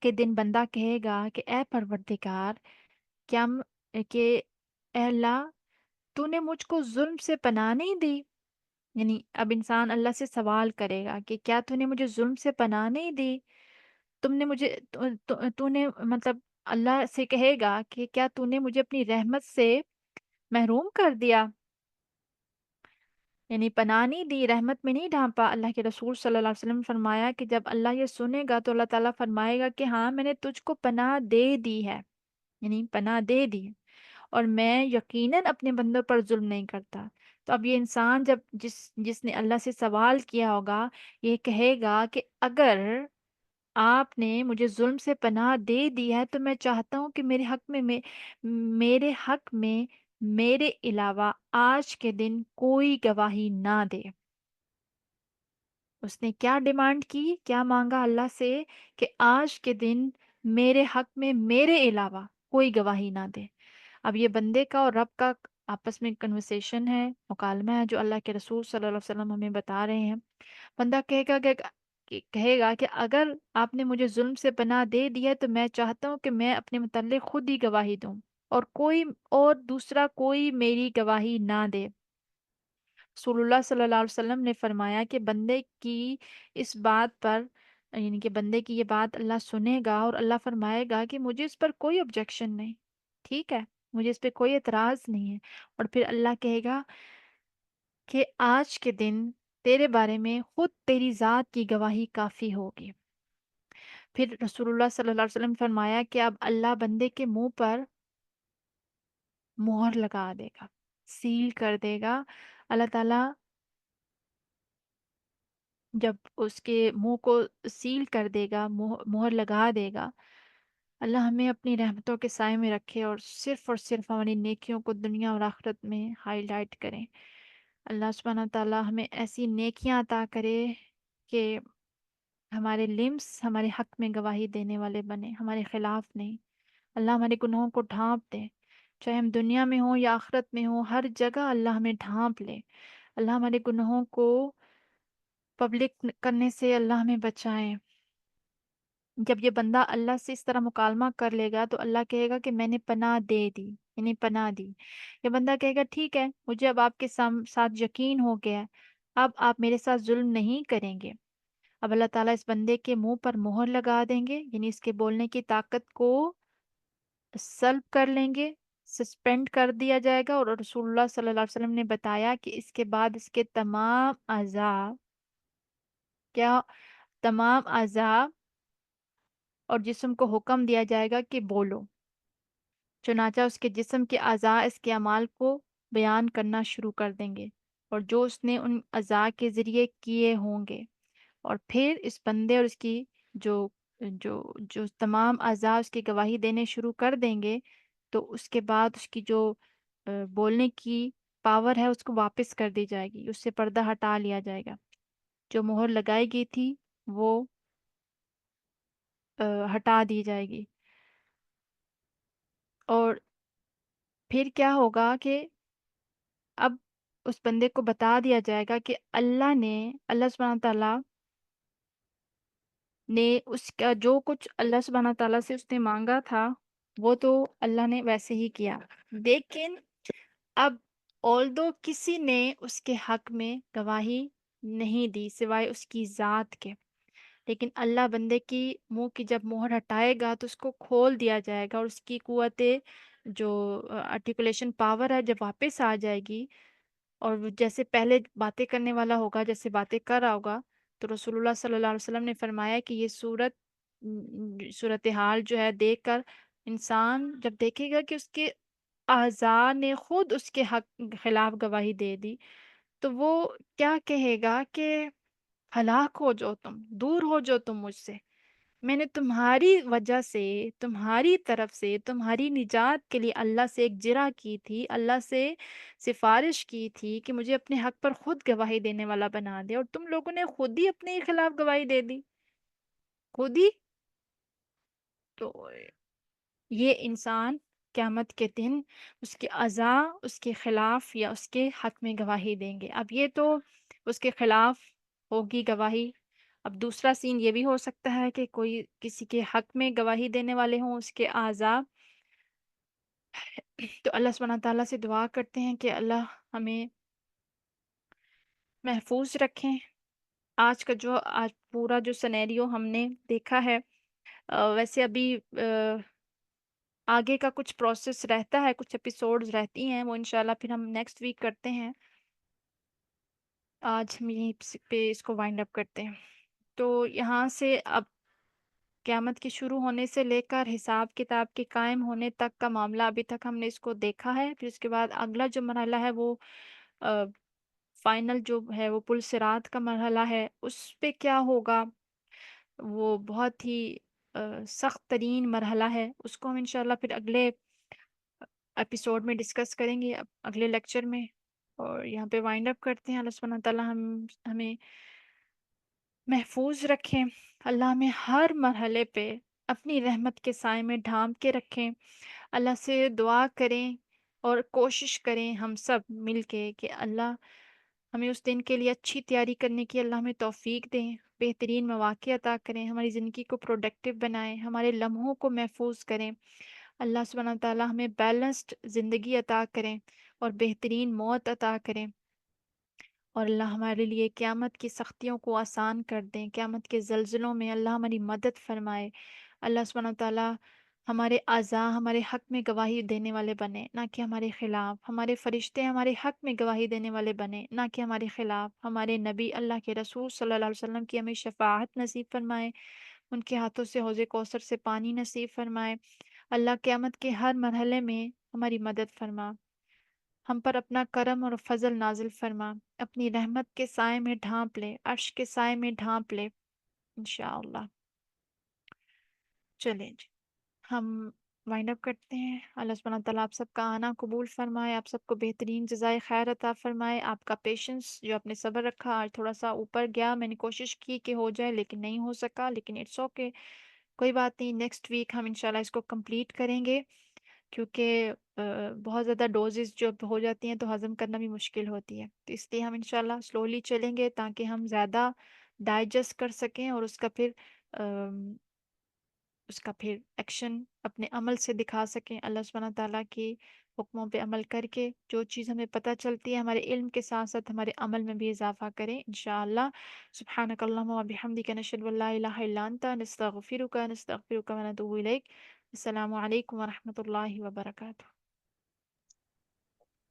کے دن بندہ کہے گا کہ اے پروردگار، کیا کہ اے اللہ، تو نے مجھ کو ظلم سے پناہ نہیں دی۔ یعنی اب انسان اللہ سے سوال کرے گا کہ کیا تو نے مجھے ظلم سے پناہ نہیں دی؟ تم نے مجھے تو نے مطلب اللہ سے کہے گا کہ کیا تو نے مجھے اپنی رحمت سے محروم کر دیا، یعنی پناہ نہیں دی، رحمت میں نہیں ڈھانپا۔ اللہ کے رسول صلی اللہ علیہ وسلم نے فرمایا کہ جب اللہ یہ سنے گا تو اللہ تعالیٰ فرمائے گا کہ ہاں میں نے تجھ کو پناہ دے دی ہے، یعنی پناہ دے دی ہے، اور میں یقیناً اپنے بندوں پر ظلم نہیں کرتا۔ تو اب یہ انسان جب جس نے اللہ سے سوال کیا ہوگا، یہ کہے گا کہ اگر آپ نے مجھے ظلم سے پناہ دے دی ہے تو میں چاہتا ہوں کہ میرے حق میں میرے علاوہ آج کے دن کوئی گواہی نہ دے۔ اس نے کیا ڈیمانڈ کی، کیا مانگا اللہ سے؟ کہ آج کے دن میرے حق میں میرے علاوہ کوئی گواہی نہ دے۔ اب یہ بندے کا اور رب کا آپس میں کنورسیشن ہے، مکالمہ ہے، جو اللہ کے رسول صلی اللہ علیہ وسلم ہمیں بتا رہے ہیں۔ بندہ کہے گا کہ اگر آپ نے مجھے ظلم سے پناہ دے دی ہے تو میں چاہتا ہوں کہ میں اپنے متعلق خود ہی گواہی دوں، اور دوسرا کوئی میری گواہی نہ دے۔ رسول اللہ صلی اللہ علیہ وسلم نے فرمایا کہ بندے کی اس بات پر، یعنی کہ بندے کی یہ بات اللہ سنے گا اور اللہ فرمائے گا کہ مجھے اس پر کوئی objection نہیں، ٹھیک ہے، مجھے اس پہ کوئی اعتراض نہیں ہے۔ اور پھر اللہ کہے گا کہ آج کے دن تیرے بارے میں خود تیری ذات کی گواہی کافی ہوگی۔ پھر رسول اللہ صلی اللہ علیہ وسلم نے فرمایا کہ اب اللہ بندے کے منہ پر مہر لگا دے گا، سیل کر دے گا۔ اللہ تعالیٰ جب اس کے منہ کو سیل کر دے گا، مہر لگا دے گا، اللہ ہمیں اپنی رحمتوں کے سائے میں رکھے اور صرف ہماری نیکیوں کو دنیا اور آخرت میں ہائی لائٹ کریں۔ اللہ سبحانہ تعالیٰ ہمیں ایسی نیکیاں عطا کرے کہ ہمارے لمس ہمارے حق میں گواہی دینے والے بنے، ہمارے خلاف نہیں۔ اللہ ہمارے گناہوں کو ڈھانپ دے، چاہے ہم دنیا میں ہوں یا آخرت میں ہوں، ہر جگہ اللہ ہمیں ڈھانپ لے۔ اللہ ہمارے گناہوں کو پبلک کرنے سے اللہ ہمیں بچائیں۔ جب یہ بندہ اللہ سے اس طرح مکالمہ کر لے گا تو اللہ کہے گا کہ میں نے پناہ دے دی، یعنی پناہ دی۔ یہ بندہ کہے گا ٹھیک ہے، مجھے اب آپ کے ساتھ یقین ہو گیا ہے، اب آپ میرے ساتھ ظلم نہیں کریں گے۔ اب اللہ تعالیٰ اس بندے کے منہ پر مہر لگا دیں گے، یعنی اس کے بولنے کی طاقت کو سلب کر لیں گے، سسپینڈ کر دیا جائے گا، اور رسول اللہ صلی اللہ علیہ وسلم نے بتایا کہ اس کے بعد اس کے تمام اعضاء، کیا، تمام اعضاء اور جسم کو حکم دیا جائے گا کہ بولو، چنانچہ اس کے جسم کے اعضاء اس کے اعمال کو بیان کرنا شروع کر دیں گے اور جو اس نے ان اعضاء کے ذریعے کیے ہوں گے، اور پھر اس بندے اور اس کی جو جو جو تمام اعضاء اس کی گواہی دینے شروع کر دیں گے، تو اس کے بعد اس کی جو بولنے کی پاور ہے اس کو واپس کر دی جائے گی، اس سے پردہ ہٹا لیا جائے گا، جو مہر لگائی گئی تھی وہ ہٹا دی جائے گی۔ اور پھر کیا ہوگا کہ اب اس بندے کو بتا دیا جائے گا کہ اللہ سبحانہ تعالیٰ نے اس کا جو کچھ اللہ سبحانہ تعالیٰ سے اس نے مانگا تھا وہ تو اللہ نے ویسے ہی کیا، لیکن اب although کسی نے اس کے حق میں گواہی نہیں دی سوائے اس کی ذات کے، لیکن اللہ بندے کی منہ کی جب مہر ہٹائے گا تو اس کو کھول دیا جائے گا، اور اس کی قوت جو آرٹیکولیشن پاور ہے جب واپس آ جائے گی، اور وہ جیسے پہلے باتیں کرنے والا ہوگا، جیسے باتیں کر رہا ہوگا، تو رسول اللہ صلی اللہ علیہ وسلم نے فرمایا کہ یہ صورتحال جو ہے دیکھ کر انسان جب دیکھے گا کہ اس کے اعضاء نے خود اس کے حق خلاف گواہی دے دی، تو وہ کیا کہے گا کہ ہلاک ہو جاؤ، تم دور ہو جاؤ تم مجھ سے، میں نے تمہاری وجہ سے، تمہاری طرف سے، تمہاری نجات کے لیے اللہ سے ایک جرح کی تھی، اللہ سے سفارش کی تھی کہ مجھے اپنے حق پر خود گواہی دینے والا بنا دے، اور تم لوگوں نے خود ہی اپنے ہی خلاف گواہی دے دی، خود ہی۔ تو یہ انسان قیامت کے دن اس کے اعضاء اس کے خلاف یا اس کے حق میں گواہی دیں گے۔ اب یہ تو اس کے خلاف ہوگی گواہی۔ اب دوسرا سین یہ بھی ہو سکتا ہے کہ کوئی کسی کے حق میں گواہی دینے والے ہوں اس کے اعضاء، تو اللہ سبحانہ تعالیٰ سے دعا کرتے ہیں کہ اللہ ہمیں محفوظ رکھیں۔ آج پورا جو سنیریو ہم نے دیکھا ہے، ویسے ابھی آگے کا کچھ پروسیس رہتا ہے، کچھ ایپیسوڈز رہتی ہیں، وہ انشاءاللہ پھر ہم نیکسٹ ویک کرتے ہیں۔ آج ہم یہیں پہ اس کو وائنڈ اپ کرتے ہیں۔ تو یہاں سے اب قیامت کے شروع ہونے سے لے کر حساب کتاب کے قائم ہونے تک کا معاملہ ابھی تک ہم نے اس کو دیکھا ہے۔ پھر اس کے بعد اگلا جو مرحلہ ہے وہ فائنل جو ہے وہ پل صراط کا مرحلہ ہے، اس پہ کیا ہوگا، وہ بہت ہی سخت ترین مرحلہ ہے، اس کو ہم انشاءاللہ پھر اگلے ایپیسوڈ میں ڈسکس کریں گے، اگلے لیکچر میں۔ اور یہاں پہ وائنڈ اپ کرتے ہیں۔ اللہ سبحانہ تعالیٰ ہمیں محفوظ رکھیں، اللہ ہمیں ہر مرحلے پہ اپنی رحمت کے سائے میں ڈھانپ کے رکھیں۔ اللہ سے دعا کریں اور کوشش کریں ہم سب مل کے کہ اللہ ہمیں اس دن کے لیے اچھی تیاری کرنے کی اللہ ہمیں توفیق دیں، بہترین مواقع عطا کریں، ہماری زندگی کو پروڈکٹیو بنائیں، ہمارے لمحوں کو محفوظ کریں۔ اللہ سبحانہ تعالیٰ ہمیں بیلنسڈ زندگی عطا کریں اور بہترین موت عطا کریں، اور اللہ ہمارے لیے قیامت کی سختیوں کو آسان کر دیں، قیامت کے زلزلوں میں اللہ ہماری مدد فرمائے۔ اللہ سبحانہ تعالیٰ ہمارے اعضاء ہمارے حق میں گواہی دینے والے بنے، نہ کہ ہمارے خلاف، ہمارے فرشتے ہمارے حق میں گواہی دینے والے بنے، نہ کہ ہمارے خلاف، ہمارے نبی اللہ کے رسول صلی اللہ علیہ وسلم کی ہمیں شفاعت نصیب فرمائے، ان کے ہاتھوں سے حوض کوثر سے پانی نصیب فرمائے۔ اللہ قیامت کے ہر مرحلے میں ہماری مدد فرما، ہم پر اپنا کرم اور فضل نازل فرما، اپنی رحمت کے سائے میں ڈھانپ لے، عرش کے سائے میں ڈھانپ لے انشاءاللہ۔ چلیں جی، ہم وائنڈ اپ کرتے ہیں۔ اللہ سبحانہ تعالیٰ آپ سب کا آنا قبول فرمائے، آپ سب کو بہترین جزائے خیر عطا فرمائے۔ آپ کا پیشنس جو آپ نے صبر رکھا آج تھوڑا سا اوپر گیا، میں نے کوشش کی کہ ہو جائے لیکن نہیں ہو سکا، لیکن اٹس اوکے، کوئی بات نہیں، نیکسٹ ویک ہم انشاءاللہ اس کو کمپلیٹ کریں گے، کیونکہ بہت زیادہ ڈوزز جب ہو جاتی ہیں تو ہضم کرنا بھی مشکل ہوتی ہے، تو اس لیے ہم انشاءاللہ سلولی چلیں گے تاکہ ہم زیادہ ڈائجسٹ کر سکیں اور اس کا پھر اس کا پھر ایکشن اپنے عمل سے دکھا سکیں، اللہ سبحانہ تعالیٰ کے حکموں پہ عمل کر کے جو چیز ہمیں پتہ چلتی ہے ہمارے علم کے ساتھ ساتھ ہمارے عمل میں بھی اضافہ کریں انشاءاللہ۔ سبحانک اللہم و بحمدک نشہد ان لا الہ الا انت نستغفرک و نتوب الیک۔ السلام علیکم ورحمۃ اللہ وبرکاتہ۔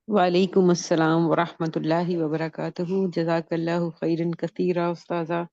وعلیکم السلام ورحمۃ اللہ وبرکاتہ۔ جزاک اللہ خیرا کثیرا استاذہ۔